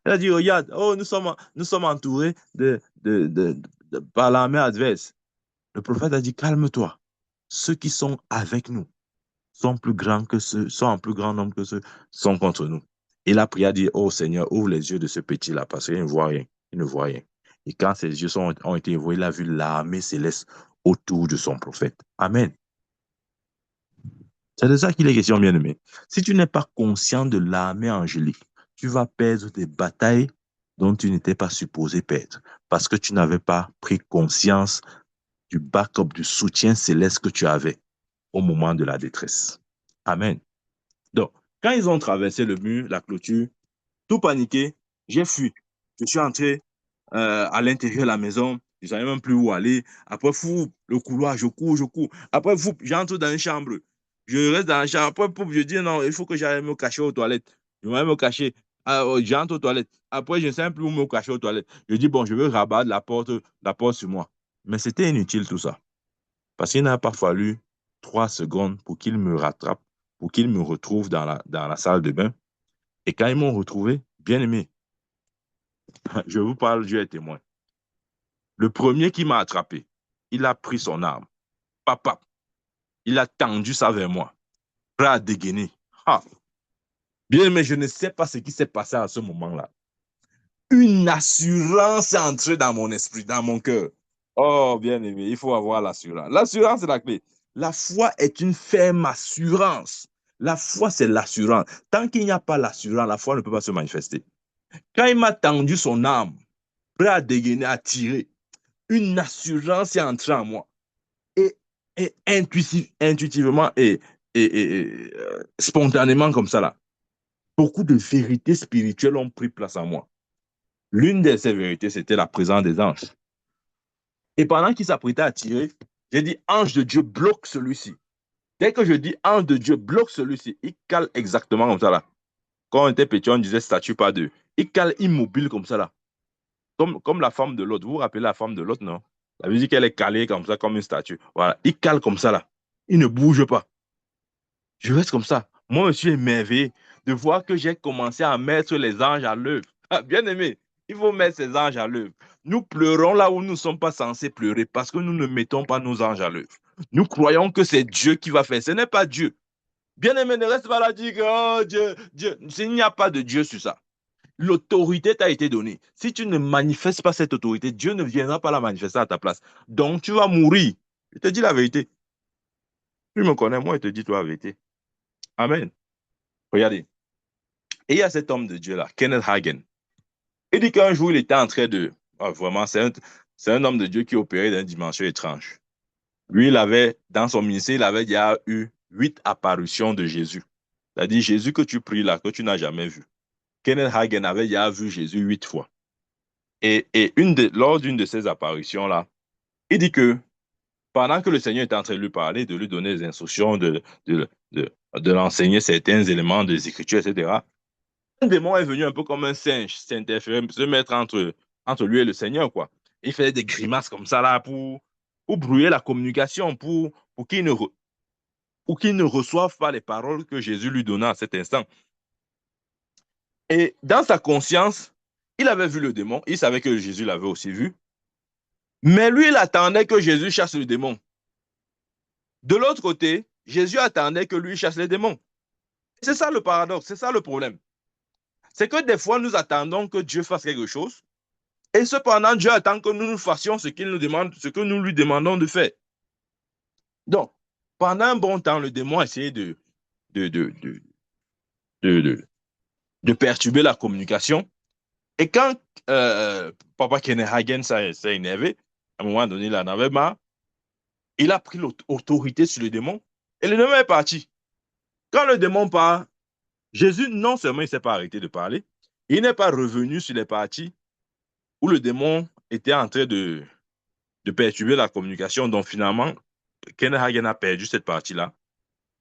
Il a dit, regarde, oh, nous sommes entourés par l'armée adverse. Le prophète a dit, calme-toi. Ceux qui sont avec nous sont plus grands que ceux, sont en plus grand nombre que ceux qui sont contre nous. Il a prié à dire, oh Seigneur, ouvre les yeux de ce petit-là, parce qu'il ne voit rien. Il ne voit rien. Et quand ses yeux ont été ouverts, il a vu l'armée céleste autour de son prophète. Amen. C'est de ça qu'il est question, bien-aimé. Si tu n'es pas conscient de l'armée angélique, tu vas perdre des batailles dont tu n'étais pas supposé perdre, parce que tu n'avais pas pris conscience du backup, du soutien céleste que tu avais au moment de la détresse. Amen. Donc, quand ils ont traversé le mur, la clôture, tout paniqué, j'ai fui. Je suis entré à l'intérieur de la maison, je ne savais même plus où aller. Après, fou, le couloir, je cours, je cours. Après, fou, j'entre dans une chambre. Je reste dans la chambre. Après, pouf, je dis non, il faut que j'aille me cacher aux toilettes. Je vais me cacher. J'entre aux toilettes. Après, je ne sais plus où me cacher aux toilettes. Je dis, bon, je vais rabattre la porte sur moi. Mais c'était inutile tout ça. Parce qu'il n'a pas fallu 3 secondes pour qu'il me rattrape, pour qu'il me retrouve dans la salle de bain. Et quand ils m'ont retrouvé, bien aimé, je vous parle, Dieu est témoin. Le premier qui m'a attrapé, il a pris son arme. Papa, il a tendu ça vers moi. Prêt à dégainer. Ah. Bien aimé, je ne sais pas ce qui s'est passé à ce moment-là. Une assurance est entrée dans mon esprit, dans mon cœur. Oh, bien aimé, il faut avoir l'assurance. L'assurance est la clé. La foi est une ferme assurance. La foi, c'est l'assurance. Tant qu'il n'y a pas l'assurance, la foi ne peut pas se manifester. Quand il m'a tendu son arme, prêt à dégainer, à tirer, une assurance est entrée en moi. Et intuitivement et spontanément comme ça, là, beaucoup de vérités spirituelles ont pris place en moi. L'une de ces vérités, c'était la présence des anges. Et pendant qu'il s'apprêtait à tirer, j'ai dit, ange de Dieu, bloque celui-ci. Dès que je dis ange de Dieu, bloque celui-ci, il cale exactement comme ça là. Quand on était petit, on disait statue pas deux. Il cale immobile comme ça là. Comme la femme de l'autre. Vous vous rappelez la femme de l'autre, non? La musique, qu'elle est calée comme ça, comme une statue. Voilà. Il cale comme ça là. Il ne bouge pas. Je reste comme ça. Moi, je suis émerveillé de voir que j'ai commencé à mettre les anges à l'œuvre. Ah, bien aimé, il faut mettre ces anges à l'œuvre. Nous pleurons là où nous ne sommes pas censés pleurer parce que nous ne mettons pas nos anges à l'œuvre. Nous croyons que c'est Dieu qui va faire. Ce n'est pas Dieu. Bien aimé, ne reste pas là dire que oh, Dieu, Dieu. Il n'y a pas de Dieu sur ça. L'autorité t'a été donnée. Si tu ne manifestes pas cette autorité, Dieu ne viendra pas la manifester à ta place. Donc, tu vas mourir. Je te dis la vérité. Tu me connais, moi, je te dis toi la vérité. Amen. Regardez. Et il y a cet homme de Dieu-là, Kenneth Hagin. Il dit qu'un jour, il était en train de... Ah, vraiment, c'est un homme de Dieu qui opérait dans une dimension étrange. Lui, dans son ministère, il avait déjà eu 8 apparitions de Jésus. C'est-à-dire Jésus que tu pries là, que tu n'as jamais vu. Kenneth Hagin avait déjà vu Jésus 8 fois. Et lors d'une de ces apparitions-là, il dit que pendant que le Seigneur était en train de lui parler, de lui donner des instructions, de l'enseigner certains éléments des Écritures, etc., un démon est venu un peu comme un singe, s'interférer, se mettre entre lui et le Seigneur, quoi. Il faisait des grimaces comme ça, là, pour brouiller la communication, pour qu'il ne reçoive pas les paroles que Jésus lui donna à cet instant. Et dans sa conscience, Il avait vu le démon, il savait que Jésus l'avait aussi vu, mais lui, il attendait que Jésus chasse le démon. De l'autre côté, Jésus attendait que lui chasse les démons. C'est ça le paradoxe, c'est ça le problème. C'est que des fois, nous attendons que Dieu fasse quelque chose, et cependant, Dieu attend que nous fassions ce qu'il nous demande, ce que nous lui demandons de faire. Donc, pendant un bon temps, le démon a essayé de, de, de, de, de perturber la communication. Et quand Papa Kennehagen s'est énervé, à un moment donné, il en avait marre, il a pris l'autorité sur le démon, et le démon est parti. Quand le démon part, Jésus, non seulement il ne s'est pas arrêté de parler, il n'est pas revenu sur les parties où le démon était en train de perturber la communication. Donc finalement, Kenneth Hagin a perdu cette partie-là.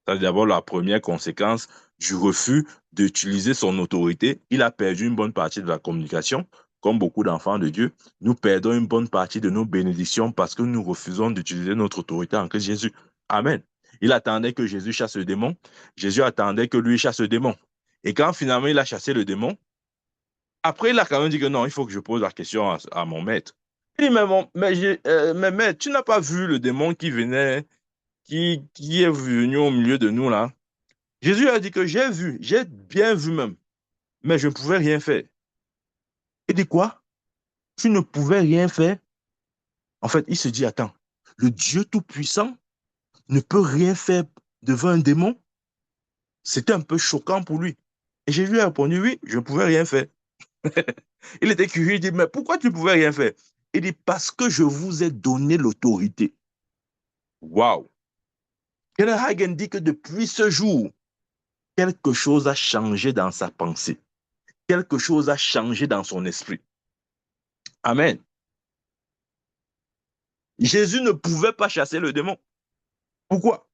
C'est d'abord la première conséquence du refus d'utiliser son autorité. Il a perdu une bonne partie de la communication. Comme beaucoup d'enfants de Dieu, nous perdons une bonne partie de nos bénédictions parce que nous refusons d'utiliser notre autorité en Christ Jésus. Amen. Il attendait que Jésus chasse le démon. Jésus attendait que lui chasse le démon. Et quand finalement il a chassé le démon, après il a quand même dit que non, il faut que je pose la question à mon maître. Il dit, mais maître, tu n'as pas vu le démon qui venait, qui est venu au milieu de nous là? Jésus a dit que j'ai vu, j'ai bien vu même, mais je ne pouvais rien faire. Il dit quoi? Tu ne pouvais rien faire? En fait, il se dit, attends, le Dieu Tout-Puissant ne peut rien faire devant un démon? C'était un peu choquant pour lui. Et Jésus a répondu, oui, je ne pouvais rien faire. Il était curieux, il dit, mais pourquoi tu ne pouvais rien faire? Il dit, parce que je vous ai donné l'autorité. Waouh! Kenneth Hagin dit que depuis ce jour, quelque chose a changé dans sa pensée. Quelque chose a changé dans son esprit. Amen. Jésus ne pouvait pas chasser le démon. Pourquoi?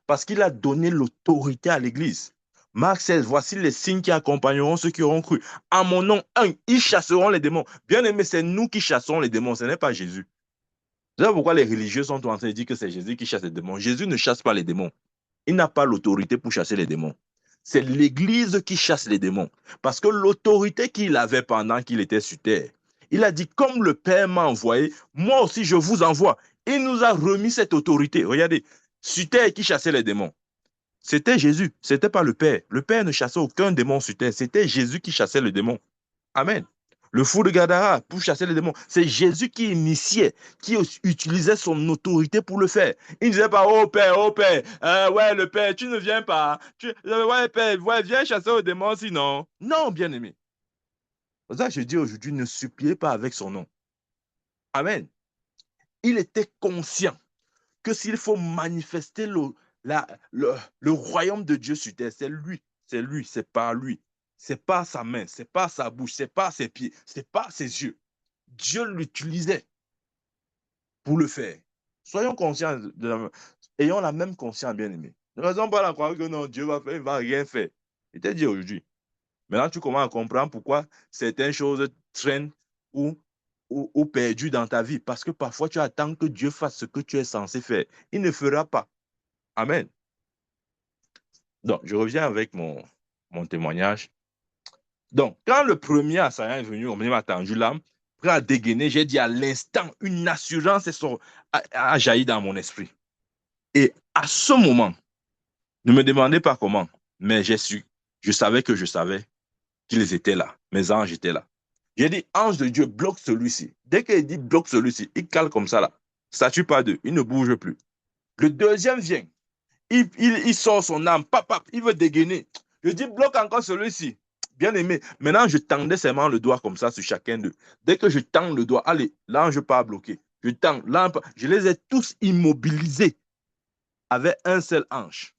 Parce qu'il a donné l'autorité à l'Église. Marc 16, voici les signes qui accompagneront ceux qui auront cru. En mon nom, ils chasseront les démons. Bien aimé, c'est nous qui chassons les démons, ce n'est pas Jésus. C'est pourquoi les religieux sont en train de dire que c'est Jésus qui chasse les démons. Jésus ne chasse pas les démons. Il n'a pas l'autorité pour chasser les démons. C'est l'Église qui chasse les démons. Parce que l'autorité qu'il avait pendant qu'il était sur terre, il a dit, comme le Père m'a envoyé, moi aussi je vous envoie. Il nous a remis cette autorité. Regardez, sur terre qui chassait les démons. C'était Jésus, ce n'était pas le Père. Le Père ne chassait aucun démon sur terre. C'était Jésus qui chassait le démon. Amen. Le fou de Gadara, pour chasser les démons, c'est Jésus qui initiait, qui utilisait son autorité pour le faire. Il ne disait pas, oh Père, ouais, le Père, tu ne viens pas. Ouais, Père, ouais, viens chasser le démon sinon. Non, bien aimé. C'est ça que je dis aujourd'hui, ne suppliez pas avec son nom. Amen. Il était conscient que s'il faut manifester le royaume de Dieu sur terre, c'est lui, c'est par lui. C'est pas sa main, c'est pas sa bouche, c'est pas ses pieds, c'est pas ses yeux. Dieu l'utilisait pour le faire. Soyons conscients, ayons la même conscience, bien-aimé. Ne raison pas la croire que non, Dieu va faire, il va rien faire. Je t'ai dit aujourd'hui. Maintenant, tu commences à comprendre pourquoi certaines choses traînent ou perdues dans ta vie. Parce que parfois, tu attends que Dieu fasse ce que tu es censé faire. Il ne fera pas. Amen. Donc, je reviens avec mon témoignage. Donc, quand le premier assaillant est venu, on m'a tendu l'âme, prêt à dégainer, j'ai dit à l'instant, une assurance a jailli dans mon esprit. Et à ce moment, ne me demandez pas comment, mais j'ai su, je savais qu'ils étaient là, mes anges étaient là. J'ai dit, ange de Dieu, bloque celui-ci. Dès qu'il dit bloque celui-ci, il cale comme ça là. Statue pas d'eux, il ne bouge plus. Le deuxième vient, il sort son âme, il veut dégainer. Je dis, bloque encore celui-ci. Bien aimé. Maintenant, je tendais seulement le doigt comme ça sur chacun d'eux. Dès que je tends le doigt, allez, l'ange pas bloqué. Je tends, je les ai tous immobilisés avec un seul ange.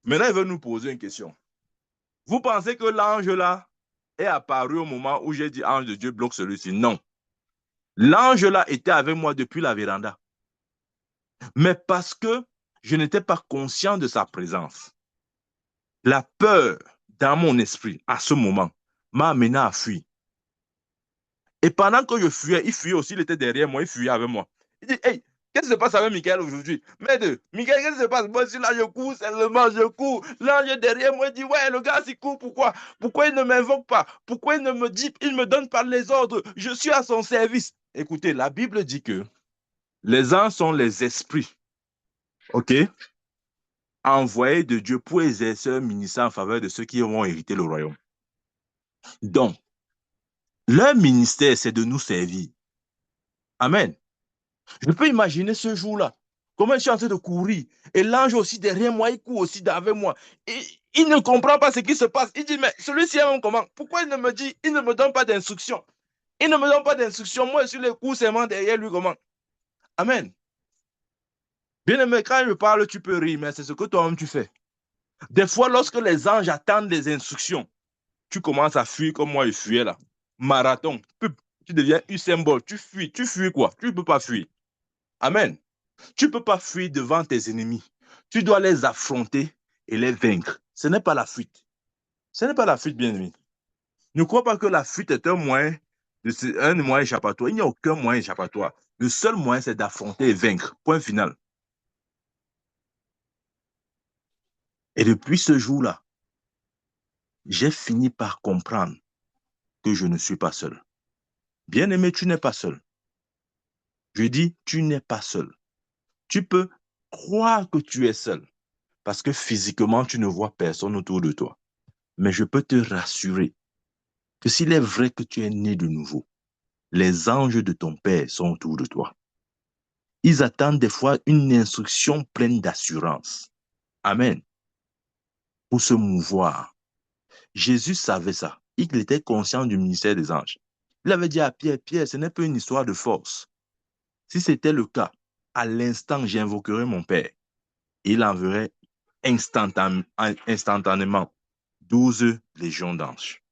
Maintenant, il veut nous poser une question. Vous pensez que l'ange là est apparu au moment où j'ai dit ange de Dieu bloque celui-ci? Non. L'ange là était avec moi depuis la véranda. Mais parce que je n'étais pas conscient de sa présence, la peur dans mon esprit à ce moment m'a amené à fuir. Et pendant que je fuyais, il fuyait aussi, il était derrière moi, il fuyait avec moi. Il dit, hey, Qu'est-ce qui se passe avec Michael aujourd'hui? Maître, Michael, qu'est-ce qui se passe? Moi, si là, je cours, seulement, je cours. L'ange derrière moi dit, ouais, le gars, il court, pourquoi? Pourquoi il ne m'invoque pas? Pourquoi il ne me dit, il me donne pas les ordres? Je suis à son service. Écoutez, la Bible dit que les anges sont les esprits, OK, envoyés de Dieu pour exercer un ministère en faveur de ceux qui vont hériter le royaume. Donc, leur ministère, c'est de nous servir. Amen. Je peux imaginer ce jour-là. Comment je suis en train de courir. Et l'ange aussi derrière moi, il court aussi avec moi. Et il ne comprend pas ce qui se passe. Il dit, mais celui-ci est un comment? Pourquoi il ne me dit, il ne me donne pas d'instruction? Il ne me donne pas d'instruction. Moi, je suis les coups seulement derrière lui, comment? Amen. Bien aimé, quand je parle, tu peux rire, mais c'est ce que toi-même tu fais. Des fois, lorsque les anges attendent des instructions, tu commences à fuir comme moi, je fuyais là. Marathon. Tu deviens Usain Bolt. Tu fuis quoi? Tu ne peux pas fuir. Amen. Tu ne peux pas fuir devant tes ennemis. Tu dois les affronter et les vaincre. Ce n'est pas la fuite. Ce n'est pas la fuite, bien aimé. Ne crois pas que la fuite est un moyen échappatoire. Il n'y a aucun moyen échappatoire. Le seul moyen, c'est d'affronter et vaincre. Point final. Et depuis ce jour-là, j'ai fini par comprendre que je ne suis pas seul. Bien aimé, tu n'es pas seul. Je dis, tu n'es pas seul. Tu peux croire que tu es seul parce que physiquement, tu ne vois personne autour de toi. Mais je peux te rassurer que s'il est vrai que tu es né de nouveau, les anges de ton Père sont autour de toi. Ils attendent des fois une instruction pleine d'assurance. Amen. Pour se mouvoir. Jésus savait ça. Il était conscient du ministère des anges. Il avait dit à Pierre, Pierre, ce n'est pas une histoire de force. Si c'était le cas, à l'instant, j'invoquerai mon Père. Il enverrait instantanément 12 légions d'anges.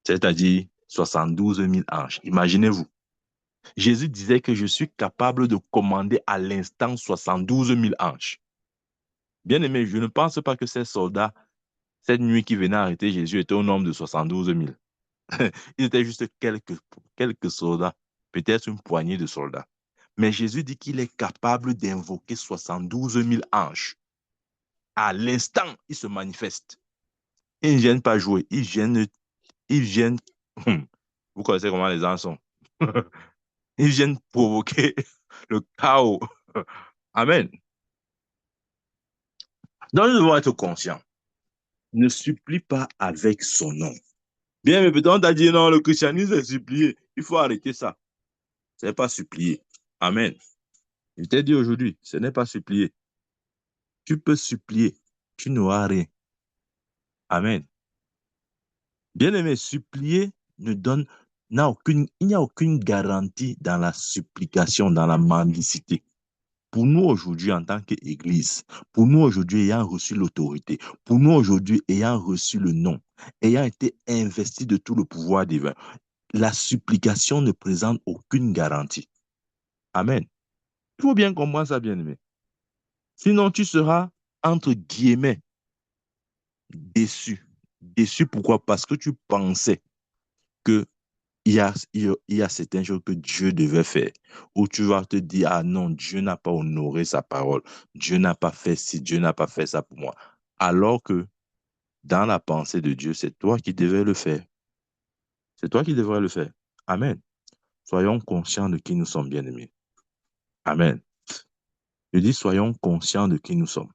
C'est-à-dire 72 000 anges. Imaginez-vous. Jésus disait que je suis capable de commander à l'instant 72 000 anges. Bien aimé, je ne pense pas que ces soldats, cette nuit qui venaient arrêter Jésus, étaient au nombre de 72 000. Ils étaient juste quelques soldats, peut-être une poignée de soldats. Mais Jésus dit qu'il est capable d'invoquer 72 000 anges. À l'instant, ils se manifestent. Ils ne viennent pas jouer, ils viennent. Vous connaissez comment les anges sont. Ils viennent provoquer le chaos. Amen. Donc, nous devons être conscients. Ne supplie pas avec son nom. Bien, mais peut-être on t'a dit non, le christianisme est supplié. Il faut arrêter ça. Ce n'est pas supplier. Amen. Je t'ai dit aujourd'hui, ce n'est pas supplier. Tu peux supplier, tu n'auras rien. Amen. Bien aimé, supplier il n'y a aucune garantie dans la supplication, dans la mendicité. Pour nous aujourd'hui en tant qu'Église, pour nous aujourd'hui ayant reçu l'autorité, pour nous aujourd'hui ayant reçu le nom, ayant été investis de tout le pouvoir divin, la supplication ne présente aucune garantie. Amen. Il faut bien comprendre ça, bien-aimé. Sinon, tu seras, entre guillemets, déçu. Déçu pourquoi? Parce que tu pensais que il y a certaines choses que Dieu devait faire, où tu vas te dire, ah non, Dieu n'a pas honoré sa parole, Dieu n'a pas fait ci, Dieu n'a pas fait ça pour moi. Alors que dans la pensée de Dieu, c'est toi qui devais le faire. C'est toi qui devrais le faire. Amen. Soyons conscients de qui nous sommes, bien-aimés. Amen. Je dis, soyons conscients de qui nous sommes.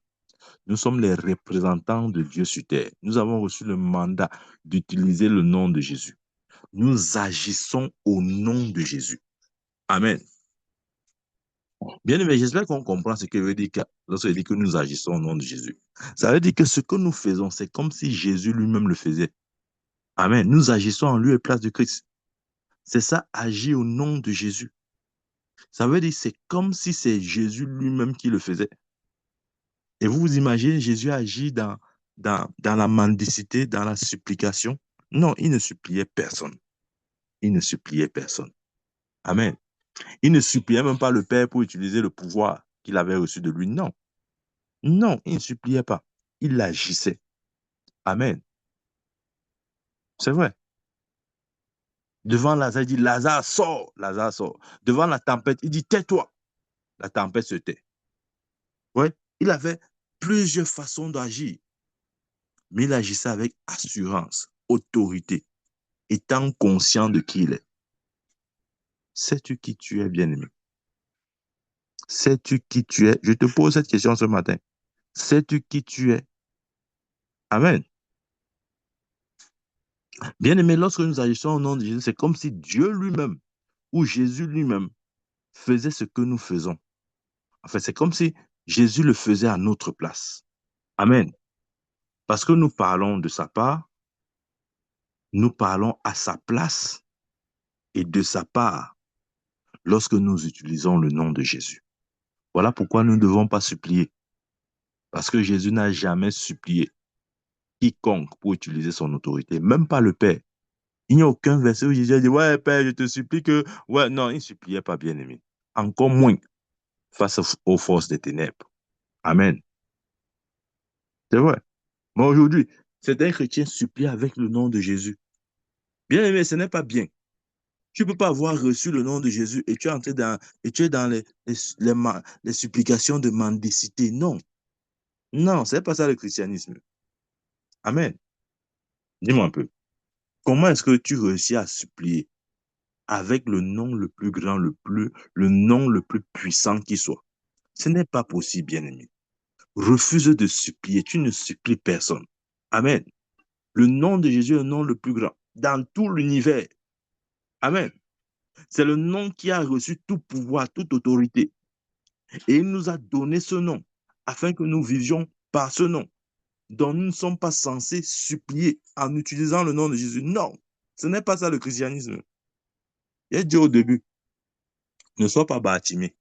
Nous sommes les représentants de Dieu sur terre. Nous avons reçu le mandat d'utiliser le nom de Jésus. Nous agissons au nom de Jésus. Amen. Bien aimé, j'espère qu'on comprend ce que veut dire lorsqu'il dit que nous agissons au nom de Jésus. Ça veut dire que ce que nous faisons, c'est comme si Jésus lui-même le faisait. Amen. Nous agissons en lieu et place de Christ. C'est ça, agir au nom de Jésus. Ça veut dire que c'est comme si c'est Jésus lui-même qui le faisait. Et vous vous imaginez, Jésus agit dans la mendicité, dans la supplication. Non, il ne suppliait personne. Il ne suppliait personne. Amen. Il ne suppliait même pas le Père pour utiliser le pouvoir qu'il avait reçu de lui. Non. Non, il ne suppliait pas. Il agissait. Amen. C'est vrai. Devant Lazare, il dit, Lazare, sors. Lazare sort. Devant la tempête, il dit, tais-toi. la tempête se tait. Ouais, il avait plusieurs façons d'agir, mais il agissait avec assurance, autorité, étant conscient de qui il est. Sais-tu qui tu es, bien-aimé? Sais-tu qui tu es? Je te pose cette question ce matin. Sais-tu qui tu es? Amen. Bien-aimé, lorsque nous agissons au nom de Jésus, c'est comme si Dieu lui-même ou Jésus lui-même faisait ce que nous faisons. En fait, c'est comme si Jésus le faisait à notre place. Amen. Parce que nous parlons de sa part, nous parlons à sa place et de sa part lorsque nous utilisons le nom de Jésus. Voilà pourquoi nous ne devons pas supplier. Parce que Jésus n'a jamais supplié quiconque pour utiliser son autorité, même pas le Père. Il n'y a aucun verset où Jésus a dit, ouais, Père, je te supplie que... Ouais, non, il ne suppliait pas, bien-aimé. Encore moins face aux forces des ténèbres. Amen. C'est vrai. Mais aujourd'hui, certains chrétiens supplient avec le nom de Jésus. Bien-aimé, ce n'est pas bien. Tu ne peux pas avoir reçu le nom de Jésus et tu es entré dans, et tu es dans les supplications de mendicité. Non. Non, ce n'est pas ça le christianisme. Amen. Dis-moi un peu. Comment est-ce que tu réussis à supplier avec le nom le plus grand, le nom le plus puissant qui soit? Ce n'est pas possible, bien-aimé. Refuse de supplier. Tu ne supplies personne. Amen. Le nom de Jésus est le nom le plus grand dans tout l'univers. Amen. C'est le nom qui a reçu tout pouvoir, toute autorité. Et il nous a donné ce nom afin que nous vivions par ce nom. Donc nous ne sommes pas censés supplier en utilisant le nom de Jésus. Non, ce n'est pas ça le christianisme. J'ai dit au début, ne sois pas Bartimée.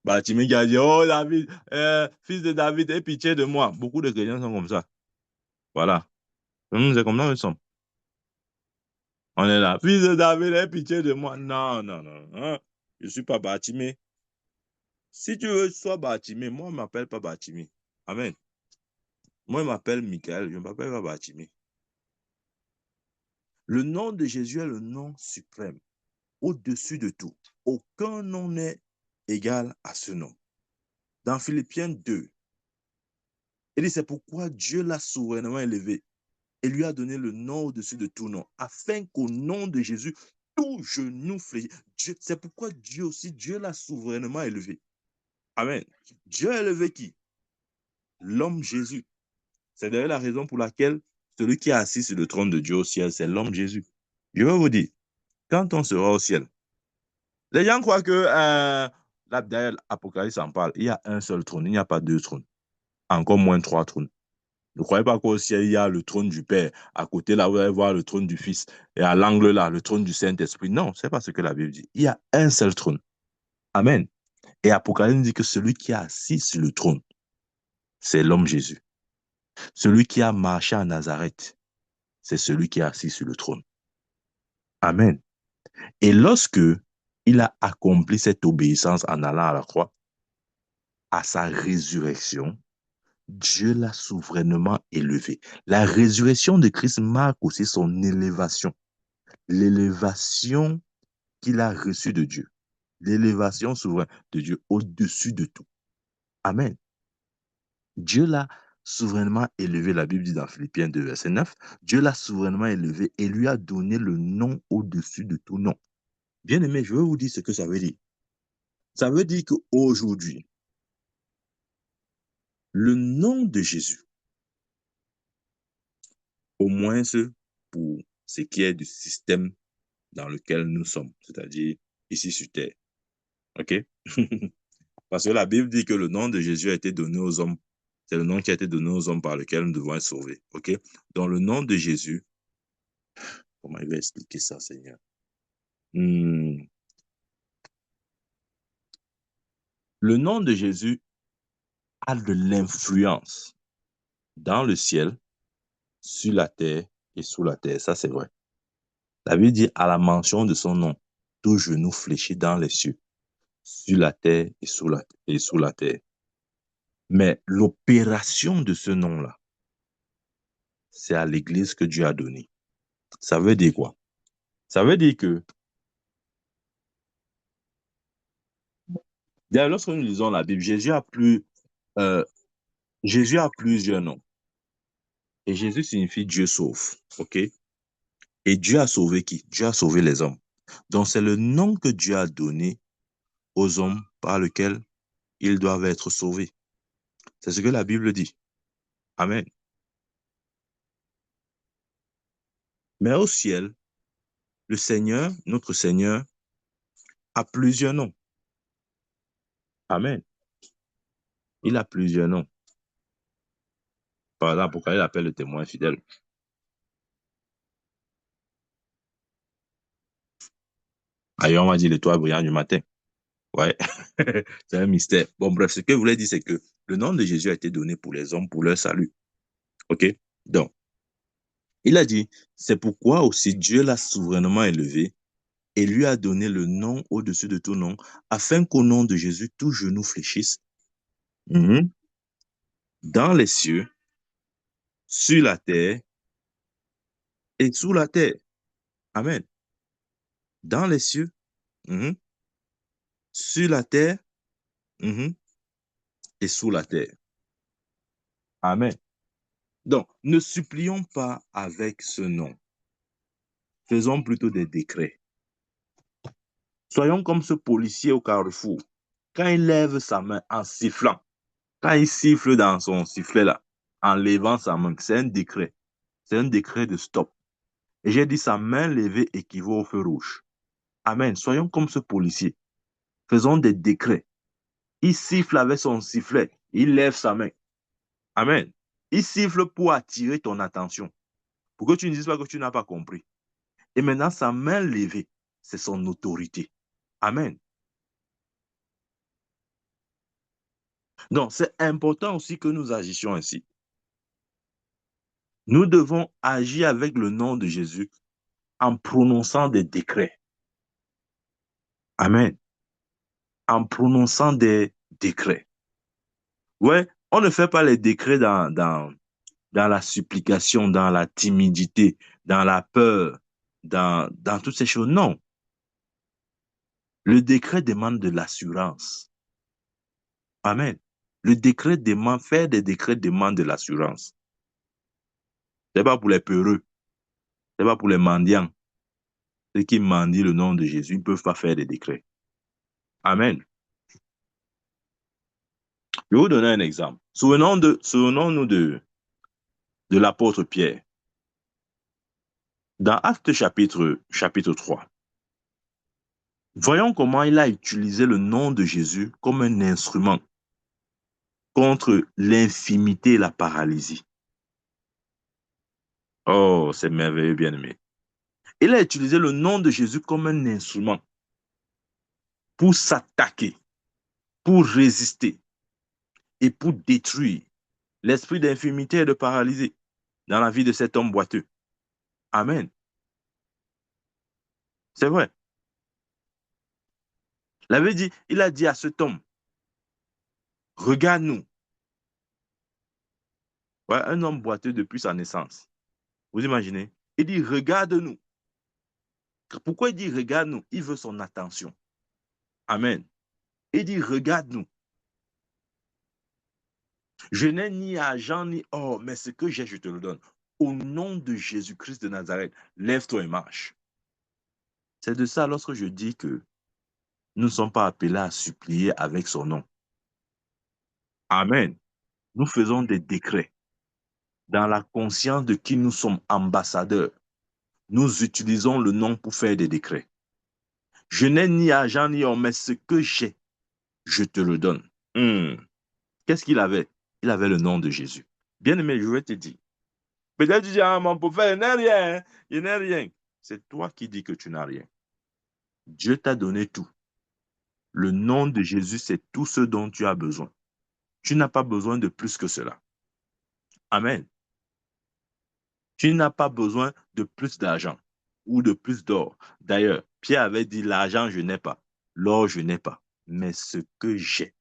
Bartimée qui a dit, oh David, fils de David, aie pitié de moi. Beaucoup de chrétiens sont comme ça. Voilà. C'est comme ça que nous sommes. On est là, fils de David, aie pitié de moi. Non, non, non. Hein? Je ne suis pas Bartimée. Si tu veux, sois Bartimée. Moi, on ne m'appelle pas Bartimée. Amen. Moi, je m'appelle Michael. Je ne m'appelle pas Bartimée. Le nom de Jésus est le nom suprême, au-dessus de tout. Aucun nom n'est égal à ce nom. Dans Philippiens 2, il dit, c'est pourquoi Dieu l'a souverainement élevé et lui a donné le nom au-dessus de tout nom, afin qu'au nom de Jésus, tout genou fléchisse. C'est pourquoi Dieu aussi, Dieu l'a souverainement élevé. Amen. Dieu a élevé qui? L'homme Jésus. C'est d'ailleurs la raison pour laquelle celui qui est assis sur le trône de Dieu au ciel, c'est l'homme Jésus. Je vais vous dire, quand on sera au ciel, les gens croient que, là, d'ailleurs, l'Apocalypse en parle, il y a un seul trône, il n'y a pas deux trônes, encore moins trois trônes. Ne croyez pas qu'au ciel, il y a le trône du Père, à côté, là, vous allez voir le trône du Fils, et à l'angle, là, le trône du Saint-Esprit. Non, ce n'est pas ce que la Bible dit. Il y a un seul trône. Amen. Et Apocalypse dit que celui qui est assis sur le trône, c'est l'homme Jésus. Celui qui a marché à Nazareth, c'est celui qui est assis sur le trône. Amen. Et lorsque il a accompli cette obéissance en allant à la croix, à sa résurrection, Dieu l'a souverainement élevé. La résurrection de Christ marque aussi son élévation. L'élévation qu'il a reçue de Dieu. L'élévation souveraine de Dieu au-dessus de tout. Amen. Dieu l'a souverainement élevé, la Bible dit dans Philippiens 2, verset 9, Dieu l'a souverainement élevé et lui a donné le nom au-dessus de tout nom. Bien aimé, je vais vous dire ce que ça veut dire. Ça veut dire qu'aujourd'hui, le nom de Jésus, au moins pour ce qui est du système dans lequel nous sommes, c'est-à-dire ici sur terre. OK? Parce que la Bible dit que le nom de Jésus a été donné aux hommes. C'est le nom qui a été donné aux hommes par lequel nous devons être sauvés. OK? Dans le nom de Jésus, comment il va expliquer ça, Seigneur? Le nom de Jésus a de l'influence dans le ciel, sur la terre et sous la terre. Ça, c'est vrai. La Bible dit à la mention de son nom, tout genou fléchit dans les cieux, sur la terre et sous la terre. Mais l'opération de ce nom-là, c'est à l'Église que Dieu a donné. Ça veut dire quoi? Ça veut dire que D'ailleurs, lorsque nous lisons la Bible, euh, Jésus a plusieurs noms. Et Jésus signifie Dieu sauve. OK? Et Dieu a sauvé qui? Dieu a sauvé les hommes. Donc, c'est le nom que Dieu a donné aux hommes par lequel ils doivent être sauvés. C'est ce que la Bible dit. Amen. Mais au ciel, le Seigneur, notre Seigneur, a plusieurs noms. Amen. Il a plusieurs noms. Par exemple, pourquoi il appelle le témoin fidèle? Ailleurs, on va dire l'étoile brillante du matin. Ouais, c'est un mystère. Bon, bref, ce que je voulais dire, c'est que le nom de Jésus a été donné pour les hommes, pour leur salut. OK? Donc, il a dit, c'est pourquoi aussi Dieu l'a souverainement élevé et lui a donné le nom au-dessus de tout nom, afin qu'au nom de Jésus, tout genou fléchisse. Mhm. Dans les cieux, sur la terre et sous la terre. Amen. Dans les cieux, mhm, sur la terre, mhm, et sous la terre. Amen. Donc, ne supplions pas avec ce nom. Faisons plutôt des décrets. Soyons comme ce policier au carrefour. Quand il lève sa main en sifflant, quand il siffle dans son sifflet là, en levant sa main, c'est un décret. C'est un décret de stop. Et j'ai dit sa main levée équivaut au feu rouge. Amen. Soyons comme ce policier. Faisons des décrets. Il siffle avec son sifflet. Il lève sa main. Amen. Il siffle pour attirer ton attention. Pour que tu ne dises pas que tu n'as pas compris. Et maintenant, sa main levée, c'est son autorité. Amen. Donc, c'est important aussi que nous agissions ainsi. Nous devons agir avec le nom de Jésus en prononçant des décrets. Amen. En prononçant des décrets. Ouais, on ne fait pas les décrets dans la supplication, dans la timidité, dans la peur, dans toutes ces choses. Non. Le décret demande de l'assurance. Amen. Le décret demande, faire des décrets demande de l'assurance. Ce n'est pas pour les peureux, ce n'est pas pour les mendiants. Ceux qui mendient le nom de Jésus ne peuvent pas faire des décrets. Amen. Je vais vous donner un exemple. Souvenons-nous de l'apôtre Pierre. Dans Actes chapitre 3, voyons comment il a utilisé le nom de Jésus comme un instrument contre l'infimité et la paralysie. Oh, c'est merveilleux, bien-aimé. Il a utilisé le nom de Jésus comme un instrument pour s'attaquer, pour résister et pour détruire l'esprit d'infimité et de paralysie dans la vie de cet homme boiteux. Amen. C'est vrai. Il a dit à cet homme, regarde-nous. Ouais, un homme boiteux depuis sa naissance. Vous imaginez? Il dit, regarde-nous. Pourquoi il dit, regarde-nous? Il veut son attention. Amen. Il dit, regarde-nous. Je n'ai ni argent ni or, mais ce que j'ai, je te le donne. Au nom de Jésus-Christ de Nazareth, lève-toi et marche. C'est de ça lorsque je dis que nous ne sommes pas appelés à supplier avec son nom. Amen. Nous faisons des décrets dans la conscience de qui nous sommes ambassadeurs. Nous utilisons le nom pour faire des décrets. Je n'ai ni argent ni or, mais ce que j'ai, je te le donne. Qu'est-ce qu'il avait? Il avait le nom de Jésus. Bien-aimé, je vais te dire. Peut-être tu dis, ah, mon pauvre, je n'ai rien, je n'ai rien. C'est toi qui dis que tu n'as rien. Dieu t'a donné tout. Le nom de Jésus, c'est tout ce dont tu as besoin. Tu n'as pas besoin de plus que cela. Amen. Tu n'as pas besoin de plus d'argent ou de plus d'or. D'ailleurs, Pierre avait dit, l'argent, je n'ai pas. L'or, je n'ai pas. Mais ce que j'ai,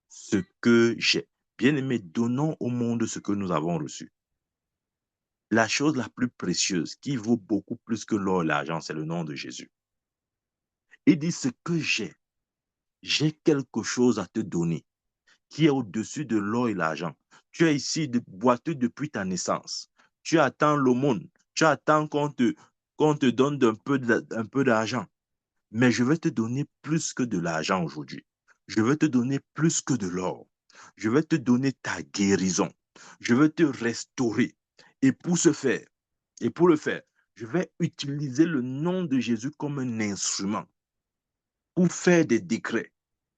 ce que j'ai. Bien-aimé, donnons au monde ce que nous avons reçu. La chose la plus précieuse, qui vaut beaucoup plus que l'or et l'argent, c'est le nom de Jésus. Il dit ce que j'ai, j'ai quelque chose à te donner qui est au-dessus de l'or et l'argent. Tu es ici boiteux depuis ta naissance. Tu attends l'aumône. Tu attends qu'on te donne un peu d'argent. Mais je vais te donner plus que de l'argent aujourd'hui. Je vais te donner plus que de l'or. Je vais te donner ta guérison. Je vais te restaurer. Et pour ce faire, et pour le faire, je vais utiliser le nom de Jésus comme un instrument pour faire des décrets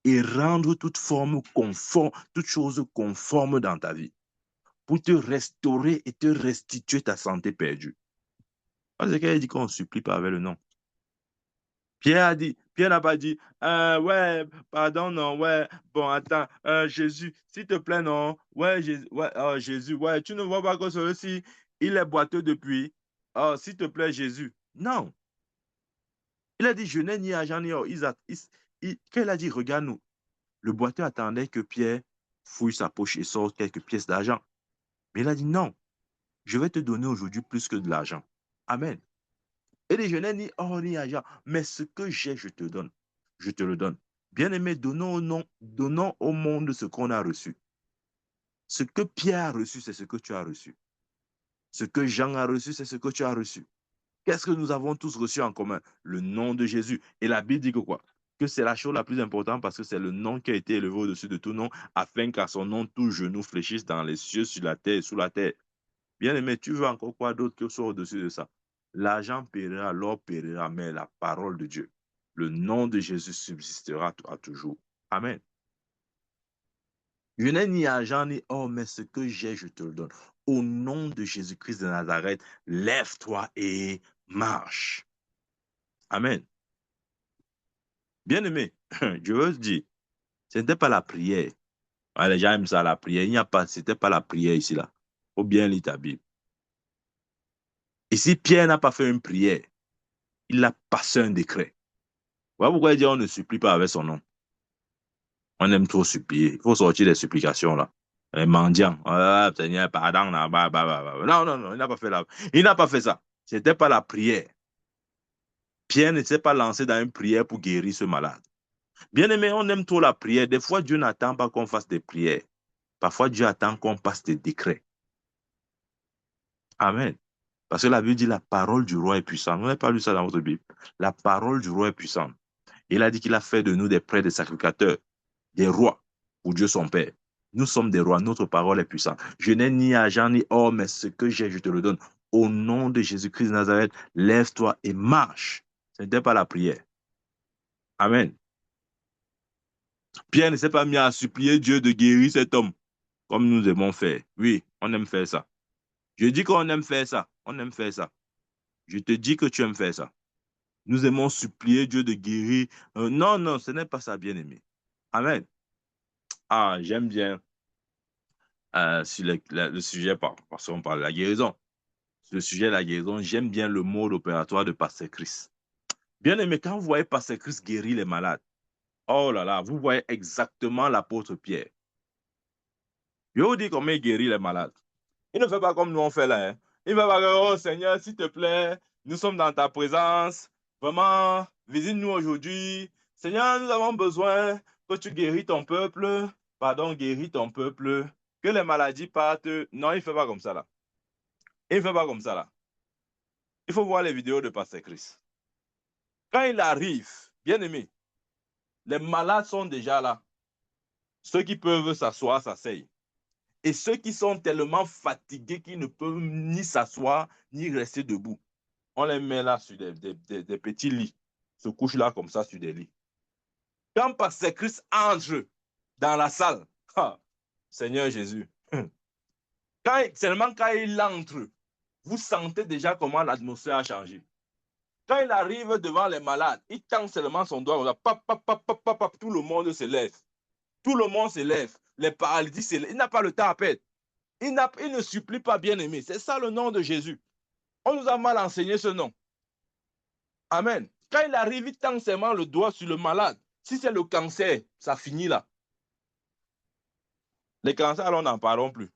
et rendre toute forme conforme, toute chose conforme dans ta vie, pour te restaurer et te restituer ta santé perdue. Parce qu'elle dit qu'on ne supplie pas avec le nom. Pierre n'a pas dit, ouais, pardon, non, ouais, bon, attends, Jésus, s'il te plaît, non, ouais, Jésus, ouais, tu ne vois pas que celui-ci, il est boiteux depuis, oh, s'il te plaît, Jésus. Non, il a dit, je n'ai ni argent ni or. Quand il a dit, regarde-nous, le boiteux attendait que Pierre fouille sa poche et sorte quelques pièces d'argent. Mais il a dit, non, je vais te donner aujourd'hui plus que de l'argent. Amen. Et dit, je n'ai ni or ni argent, mais ce que j'ai, je te donne. Je te le donne. Bien-aimé, donnons au monde ce qu'on a reçu. Ce que Pierre a reçu, c'est ce que tu as reçu. Ce que Jean a reçu, c'est ce que tu as reçu. Qu'est-ce que nous avons tous reçu en commun? Le nom de Jésus. Et la Bible dit que quoi? Que c'est la chose la plus importante parce que c'est le nom qui a été élevé au-dessus de tout nom, afin qu'à son nom, tout genou fléchisse dans les cieux, sur la terre et sous la terre. Bien-aimé, tu veux encore quoi d'autre que soit au-dessus de ça? L'argent périra, l'or périra, mais la parole de Dieu, le nom de Jésus subsistera à toujours. Amen. Je n'ai ni argent ni or, mais ce que j'ai, je te le donne. Au nom de Jésus-Christ de Nazareth, lève-toi et marche. Amen. Bien-aimé, je veux te dire, ce n'était pas la prière. Ouais, les gens aiment ça, la prière. Ce n'était pas la prière ici, là. Il faut bien lire ta Bible. Ici, Pierre n'a pas fait une prière. Il a passé un décret. Voilà pourquoi il dit on ne supplie pas avec son nom. On aime trop supplier. Il faut sortir des supplications, là. Les mendiants. Ah, Seigneur, pardon. Non, non, non, il n'a pas fait là. Il n'a pas fait ça. Ce n'était pas la prière. Pierre ne s'est pas lancé dans une prière pour guérir ce malade. Bien aimé, on aime trop la prière. Des fois, Dieu n'attend pas qu'on fasse des prières. Parfois, Dieu attend qu'on passe des décrets. Amen. Parce que la Bible dit la parole du roi est puissante. Vous n'avez pas lu ça dans votre Bible. La parole du roi est puissante. Il a dit qu'il a fait de nous des prêtres, des sacrificateurs, des rois pour Dieu son Père. Nous sommes des rois, notre parole est puissante. Je n'ai ni argent ni or, mais ce que j'ai, je te le donne. Au nom de Jésus-Christ de Nazareth, lève-toi et marche. Ce n'était pas la prière. Amen. Pierre ne s'est pas mis à supplier Dieu de guérir cet homme, comme nous aimons faire. Oui, on aime faire ça. Je dis qu'on aime faire ça. On aime faire ça. Je te dis que tu aimes faire ça. Nous aimons supplier Dieu de guérir. Non, non, ce n'est pas ça, bien-aimé. Amen. Ah, j'aime bien sur le sujet, parce qu'on parle de la guérison. Sur le sujet de la guérison, j'aime bien le mode opératoire de Pasteur Christ. Bien-aimé, quand vous voyez Pasteur Christ guérir les malades, oh là là, vous voyez exactement l'apôtre Pierre. Je vous dis comment il guérit les malades. Il ne fait pas comme nous on fait là. Hein. Il va dire, oh Seigneur, s'il te plaît, nous sommes dans ta présence. Vraiment, visite-nous aujourd'hui. Seigneur, nous avons besoin que tu guéris ton peuple. Pardon, guéris ton peuple. Que les maladies partent. Non, il ne fait pas comme ça là. Il ne fait pas comme ça là. Il faut voir les vidéos de Pasteur Christ. Quand il arrive, bien aimé, les malades sont déjà là. Ceux qui peuvent s'asseoir, s'asseyent. Et ceux qui sont tellement fatigués qu'ils ne peuvent ni s'asseoir, ni rester debout. On les met là sur des petits lits. Se couchent là comme ça sur des lits. Quand Pasteur Christ entre dans la salle, Seigneur Jésus, seulement quand il entre, vous sentez déjà comment l'atmosphère a changé. Quand il arrive devant les malades, il tend seulement son doigt, tout le monde se lève. Tout le monde se lève. Les paralytiques se lèvent. Il n'a pas le temps à perdre. Il ne supplie pas, bien-aimé. C'est ça le nom de Jésus. On nous a mal enseigné ce nom. Amen. Quand il arrive, il tend seulement le doigt sur le malade. Si c'est le cancer, ça finit là. Les cancers, alors, on n'en parlons plus.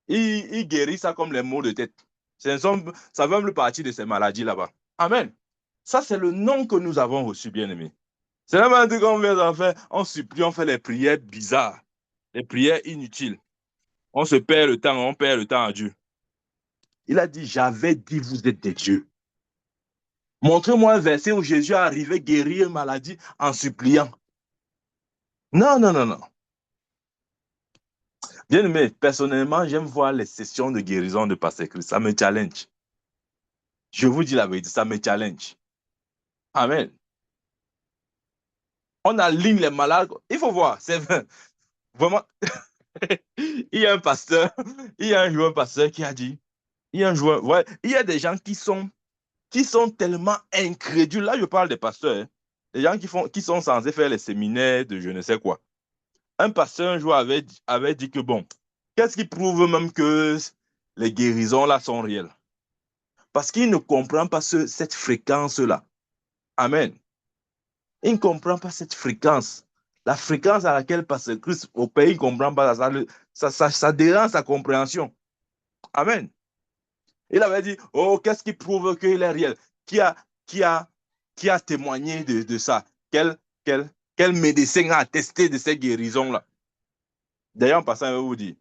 Il guérit ça comme les maux de tête. Ça ne fait plus partie de ces maladies là-bas. Amen. Ça, c'est le nom que nous avons reçu, bien-aimé. C'est même un truc qu'on vient d'en faire. On supplie, on fait les prières bizarres, les prières inutiles. On se perd le temps, on perd le temps à Dieu. Il a dit, j'avais dit, vous êtes des dieux. Montrez-moi un verset où Jésus est arrivé guérir une maladie en suppliant. Non, non, non, non. Bien aimé, personnellement, j'aime voir les sessions de guérison de Pasteur Christ. Ça me challenge. Je vous dis la vérité, ça me challenge. Amen. On aligne les malades. Il faut voir, c'est vraiment. Il y a un pasteur, il y a un joueur pasteur qui a dit, il y a un joueur, ouais, il y a des gens qui sont tellement incrédules. Là, je parle des pasteurs, hein. Des gens qui sont censés faire les séminaires de je ne sais quoi. Un pasteur un jour avait dit que bon, qu'est-ce qui prouve même que les guérisons là sont réelles? Parce qu'il ne comprend pas cette fréquence-là. Amen. Il ne comprend pas cette fréquence. La fréquence à laquelle passe Christ au pays, il ne comprend pas ça dérange sa compréhension. Amen. Il avait dit, oh, qu'est-ce qui prouve qu'il est réel? Qui a, qui a, qui a témoigné de ça? Quel, quel médecin a attesté de ces guérisons-là? D'ailleurs, en passant, je vais vous dire,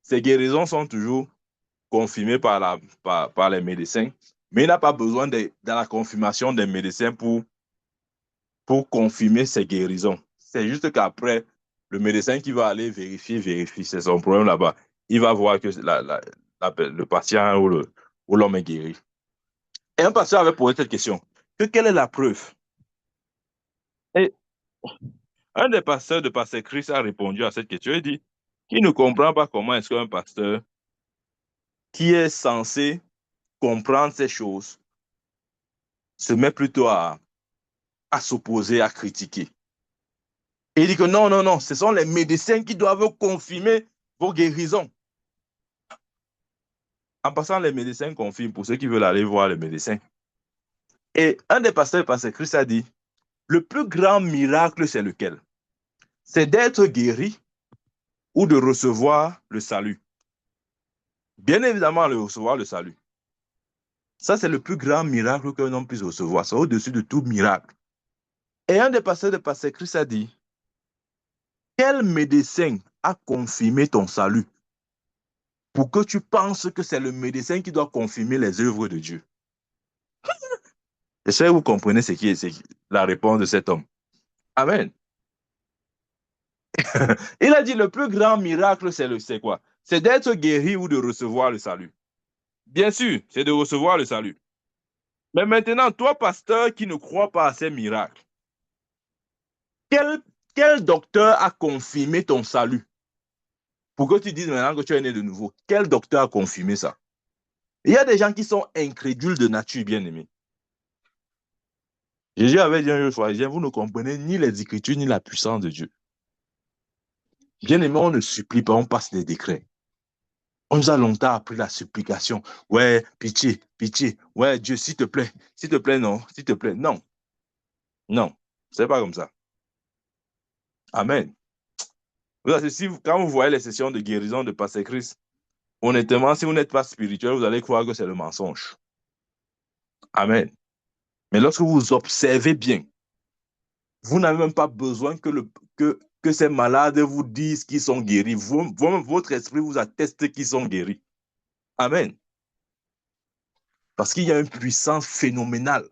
ces guérisons sont toujours confirmées par les médecins, mais il n'a pas besoin dans la confirmation des médecins pour confirmer ces guérisons. C'est juste qu'après, le médecin qui va aller vérifier, c'est son problème là-bas. Il va voir que le patient ou l'homme est guéri. Et un pasteur avait posé cette question, que quelle est la preuve? Et un des pasteurs de Pasteur Christ a répondu à cette question. Il dit qu'il ne comprend pas comment est-ce qu'un pasteur qui est censé comprendre ces choses se met plutôt à s'opposer, à critiquer. Et il dit que non, non, non, ce sont les médecins qui doivent confirmer vos guérisons. En passant, les médecins confirment pour ceux qui veulent aller voir les médecins. Et un des pasteurs, Pasteur Christ, a dit, le plus grand miracle, c'est lequel? C'est d'être guéri ou de recevoir le salut. Bien évidemment, le recevoir le salut. Ça, c'est le plus grand miracle qu'un homme puisse recevoir. C'est au-dessus de tout miracle. Et un des pasteurs de Pasteur Christ a dit, quel médecin a confirmé ton salut pour que tu penses que c'est le médecin qui doit confirmer les œuvres de Dieu? J'espère que vous comprenez ce qui est la réponse de cet homme. Amen. Il a dit le plus grand miracle, c'est quoi? C'est d'être guéri ou de recevoir le salut. Bien sûr, c'est de recevoir le salut. Mais maintenant, toi, pasteur qui ne crois pas à ces miracles, quel, quel docteur a confirmé ton salut? Pour que tu dises maintenant que tu es né de nouveau, quel docteur a confirmé ça? Il y a des gens qui sont incrédules de nature, bien aimés. Jésus avait dit un jour, vous ne comprenez ni les Écritures ni la puissance de Dieu. Bien aimé, on ne supplie pas, on passe des décrets. On nous a longtemps appris la supplication. Ouais, pitié, pitié. Ouais, Dieu, s'il te plaît. S'il te plaît, non. S'il te plaît, non. Non. C'est pas comme ça. Amen. Quand vous voyez les sessions de guérison de Pasteur Christ, honnêtement, si vous n'êtes pas spirituel, vous allez croire que c'est le mensonge. Amen. Mais lorsque vous observez bien, vous n'avez même pas besoin que ces malades vous disent qu'ils sont guéris. Votre esprit vous atteste qu'ils sont guéris. Amen. Parce qu'il y a une puissance phénoménale.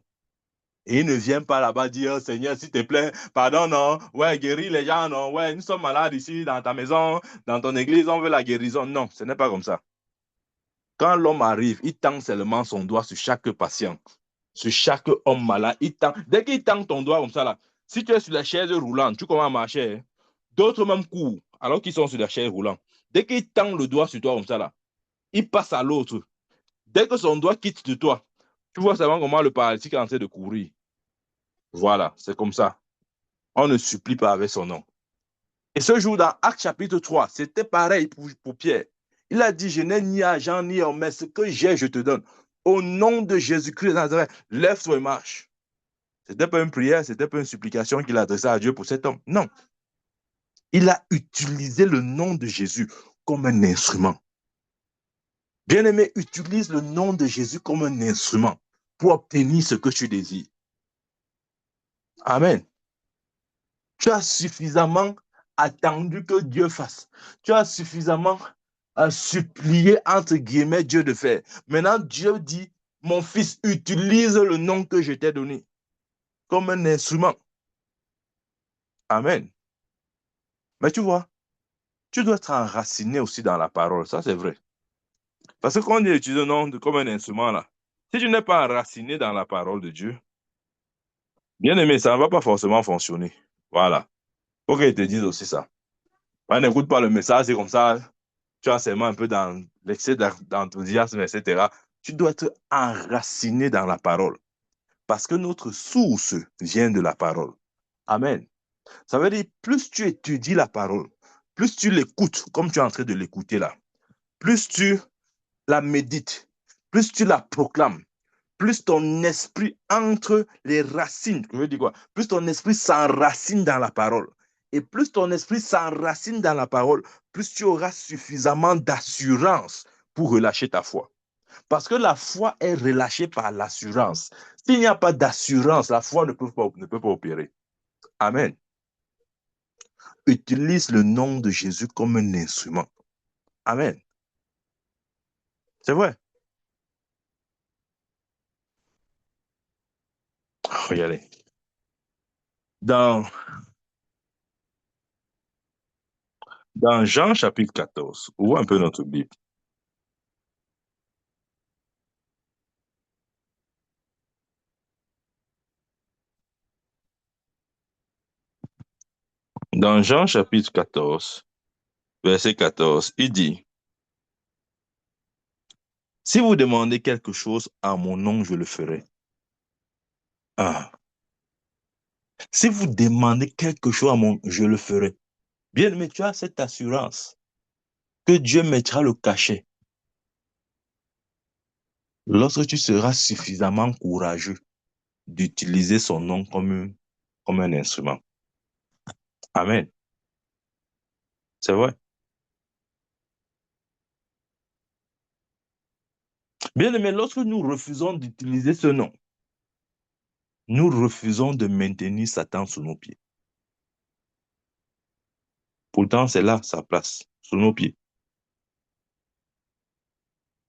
Et il ne vient pas là-bas dire, Seigneur, s'il te plaît, pardon, non, ouais, guéris les gens, non, ouais, nous sommes malades ici, dans ta maison, dans ton église, on veut la guérison. Non, ce n'est pas comme ça. Quand l'homme arrive, il tend seulement son doigt sur chaque patient, sur chaque homme malade. Dès qu'il tend ton doigt comme ça, là, si tu es sur la chaise roulante, tu commences à marcher, hein. D'autres même courent, alors qu'ils sont sur la chaise roulante. Dès qu'il tend le doigt sur toi comme ça, là, il passe à l'autre. Dès que son doigt quitte de toi, tu vois seulement comment le paralytique est en train de courir. Voilà, c'est comme ça. On ne supplie pas avec son nom. Et ce jour, dans Actes chapitre 3, c'était pareil pour Pierre. Il a dit, je n'ai ni argent ni or, mais ce que j'ai, je te donne. Au nom de Jésus-Christ de Nazareth, lève-toi et marche. Ce n'était pas une prière, ce n'était pas une supplication qu'il adressait à Dieu pour cet homme. Non. Il a utilisé le nom de Jésus comme un instrument. Bien-aimé, utilise le nom de Jésus comme un instrument pour obtenir ce que tu désires. Amen. Tu as suffisamment attendu que Dieu fasse. Tu as suffisamment supplié, entre guillemets, Dieu de faire. Maintenant, Dieu dit, mon fils, utilise le nom que je t'ai donné comme un instrument. Amen. Mais tu vois, tu dois être enraciné aussi dans la parole. Ça, c'est vrai. Parce que quand on dit utiliser le nom comme un instrument, là, si tu n'es pas enraciné dans la parole de Dieu, bien aimé, ça ne va pas forcément fonctionner. Voilà. Faut qu'ils te disent aussi ça. On n'écoute pas le message, c'est comme ça, tu as seulement un peu dans l'excès d'enthousiasme, etc. Tu dois être enraciné dans la parole. Parce que notre source vient de la parole. Amen. Ça veut dire, plus tu étudies la parole, plus tu l'écoutes, comme tu es en train de l'écouter là, plus tu la médites, plus tu la proclames, plus ton esprit entre les racines, je veux dire quoi? Plus ton esprit s'enracine dans la parole. Et plus ton esprit s'enracine dans la parole, plus tu auras suffisamment d'assurance pour relâcher ta foi. Parce que la foi est relâchée par l'assurance. S'il n'y a pas d'assurance, la foi ne peut pas opérer. Amen. Utilise le nom de Jésus comme un instrument. Amen. C'est vrai. Regardez. Dans, dans Jean chapitre 14, ouvrons un peu notre Bible. Dans Jean chapitre 14, verset 14, il dit, si vous demandez quelque chose à mon nom, je le ferai. Ah. Si vous demandez quelque chose à mon nom, je le ferai. Bien, mais tu as cette assurance que Dieu mettra le cachet lorsque tu seras suffisamment courageux d'utiliser son nom comme un instrument. Amen. C'est vrai. Bien aimé, lorsque nous refusons d'utiliser ce nom, nous refusons de maintenir Satan sous nos pieds. Pourtant, c'est là sa place, sous nos pieds.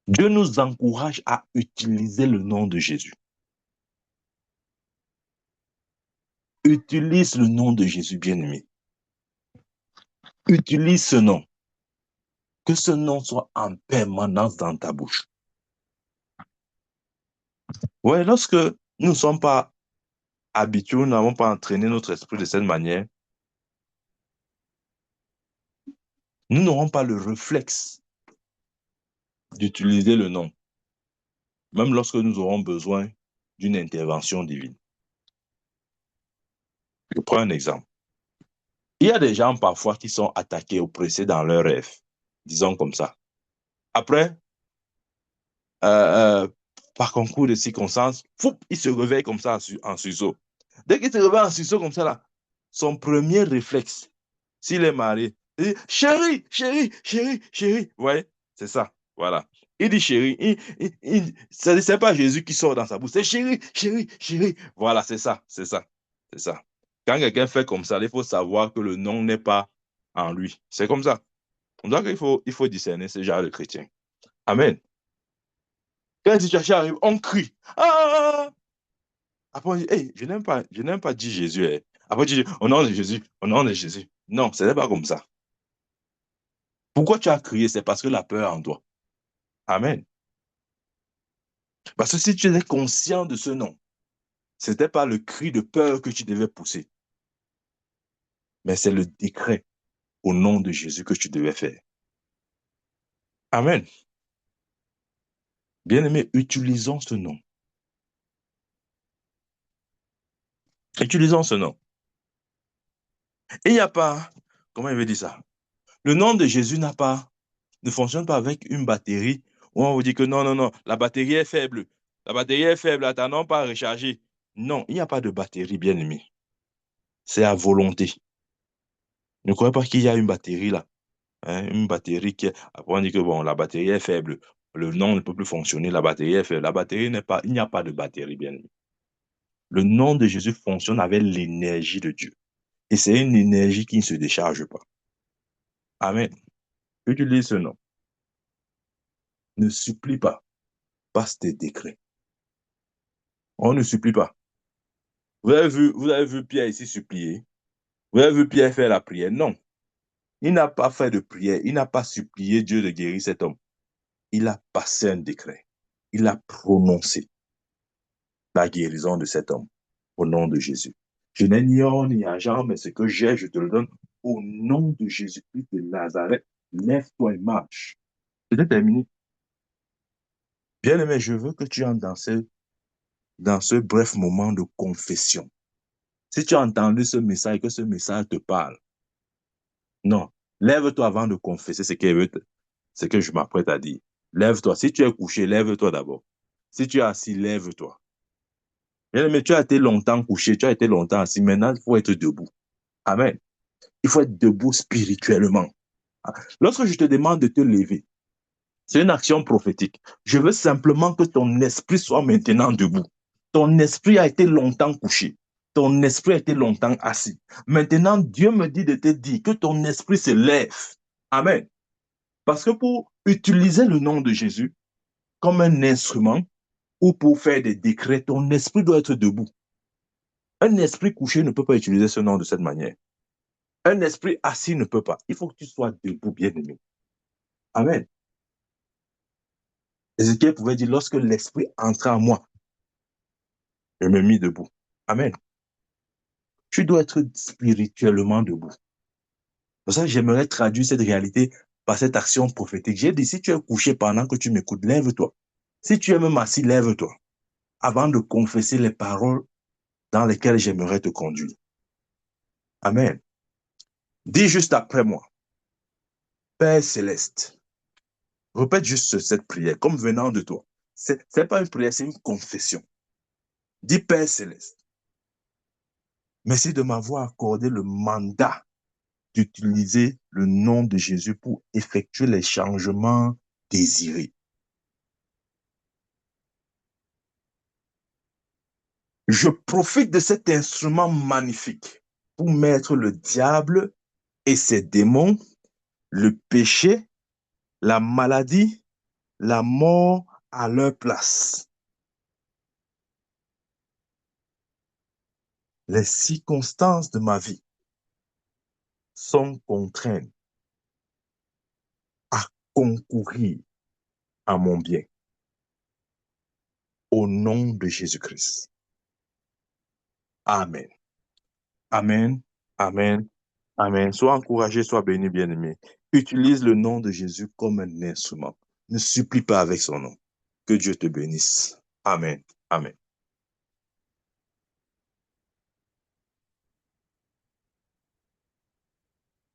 Dieu nous encourage à utiliser le nom de Jésus. Utilise le nom de Jésus, bien-aimé. Utilise ce nom. Que ce nom soit en permanence dans ta bouche. Ouais, lorsque nous ne sommes pas habitués, nous n'avons pas entraîné notre esprit de cette manière, nous n'aurons pas le réflexe d'utiliser le nom, même lorsque nous aurons besoin d'une intervention divine. Je prends un exemple. Il y a des gens parfois qui sont attaqués, oppressés dans leur rêve, disons comme ça. Après, euh, par concours de circonstances, foup, il se réveille comme ça en sursaut. Dès qu'il se réveille en sursaut comme ça, là, son premier réflexe, s'il est marié, il dit chérie, chérie, chérie, chérie. Vous voyez, c'est ça. Voilà. Il dit chérie. C'est pas Jésus qui sort dans sa bouche, c'est chérie, chérie, chérie. Voilà, c'est ça, c'est ça, c'est ça. Quand quelqu'un fait comme ça, il faut savoir que le nom n'est pas en lui. C'est comme ça. Donc, il faut discerner ce genre de chrétien. Amen. Quand la situation arrive, on crie. Ah! Après, on dit, hey, je n'aime pas dire Jésus. Hein. Après, tu dis, au nom de Jésus, au nom de Jésus. Non, ce n'est pas comme ça. Pourquoi tu as crié? C'est parce que la peur est en toi. Amen. Parce que si tu étais conscient de ce nom, ce n'était pas le cri de peur que tu devais pousser, mais c'est le décret au nom de Jésus que tu devais faire. Amen. Bien-aimés, utilisons ce nom. Utilisons ce nom. Et il n'y a pas, comment il veut dire ça? Le nom de Jésus ne fonctionne pas avec une batterie où on vous dit que non, non, non, la batterie est faible. La batterie est faible, attendons pas à recharger. Non, il n'y a pas de batterie, bien aimé. C'est à volonté. Ne croyez pas qu'il y a une batterie là. Hein, une batterie qui est. Après, on dit que bon, la batterie est faible. Le nom ne peut plus fonctionner, la batterie est faible. La batterie n'est pas. Il n'y a pas de batterie, bien aimé. Le nom de Jésus fonctionne avec l'énergie de Dieu. Et c'est une énergie qui ne se décharge pas. Amen. Utilise ce nom. Ne supplie pas. Passe tes décrets. On ne supplie pas. Vous avez vu Pierre ici supplier. Vous avez vu Pierre faire la prière. Non. Il n'a pas fait de prière. Il n'a pas supplié Dieu de guérir cet homme. Il a passé un décret. Il a prononcé la guérison de cet homme au nom de Jésus. Je n'ai ni or ni argent, mais ce que j'ai, je te le donne au nom de Jésus-Christ de Nazareth. Lève-toi et marche. C'est terminé. Bien-aimé, je veux que tu entres dans ce bref moment de confession. Si tu as entendu ce message, que ce message te parle, non, lève-toi avant de confesser ce que je m'apprête à dire. Lève-toi. Si tu es couché, lève-toi d'abord. Si tu es assis, lève-toi. Mais tu as été longtemps couché, tu as été longtemps assis. Maintenant, il faut être debout. Amen. Il faut être debout spirituellement. Lorsque je te demande de te lever, c'est une action prophétique. Je veux simplement que ton esprit soit maintenant debout. Ton esprit a été longtemps couché. Ton esprit a été longtemps assis. Maintenant, Dieu me dit de te dire que ton esprit se lève. Amen. Parce que pour utiliser le nom de Jésus comme un instrument ou pour faire des décrets, ton esprit doit être debout. Un esprit couché ne peut pas utiliser ce nom de cette manière. Un esprit assis ne peut pas. Il faut que tu sois debout, bien-aimé. Amen. Ézéchiel pouvait dire, lorsque l'esprit entra en moi, je me mis debout. Amen. Tu dois être spirituellement debout. Pour ça, j'aimerais traduire cette réalité par cette action prophétique. J'ai dit, si tu es couché pendant que tu m'écoutes, lève-toi. Si tu es même assis, lève-toi. Avant de confesser les paroles dans lesquelles j'aimerais te conduire. Amen. Dis juste après moi, Père céleste, répète juste cette prière comme venant de toi. C'est pas une prière, c'est une confession. Dis Père céleste, merci de m'avoir accordé le mandat d'utiliser le nom de Jésus pour effectuer les changements désirés. Je profite de cet instrument magnifique pour mettre le diable et ses démons, le péché, la maladie, la mort à leur place. Les circonstances de ma vie sont contraintes à concourir à mon bien. Au nom de Jésus-Christ. Amen. Amen. Amen. Amen. Sois encouragé, sois béni, bien-aimé. Utilise le nom de Jésus comme un instrument. Ne supplie pas avec son nom. Que Dieu te bénisse. Amen. Amen.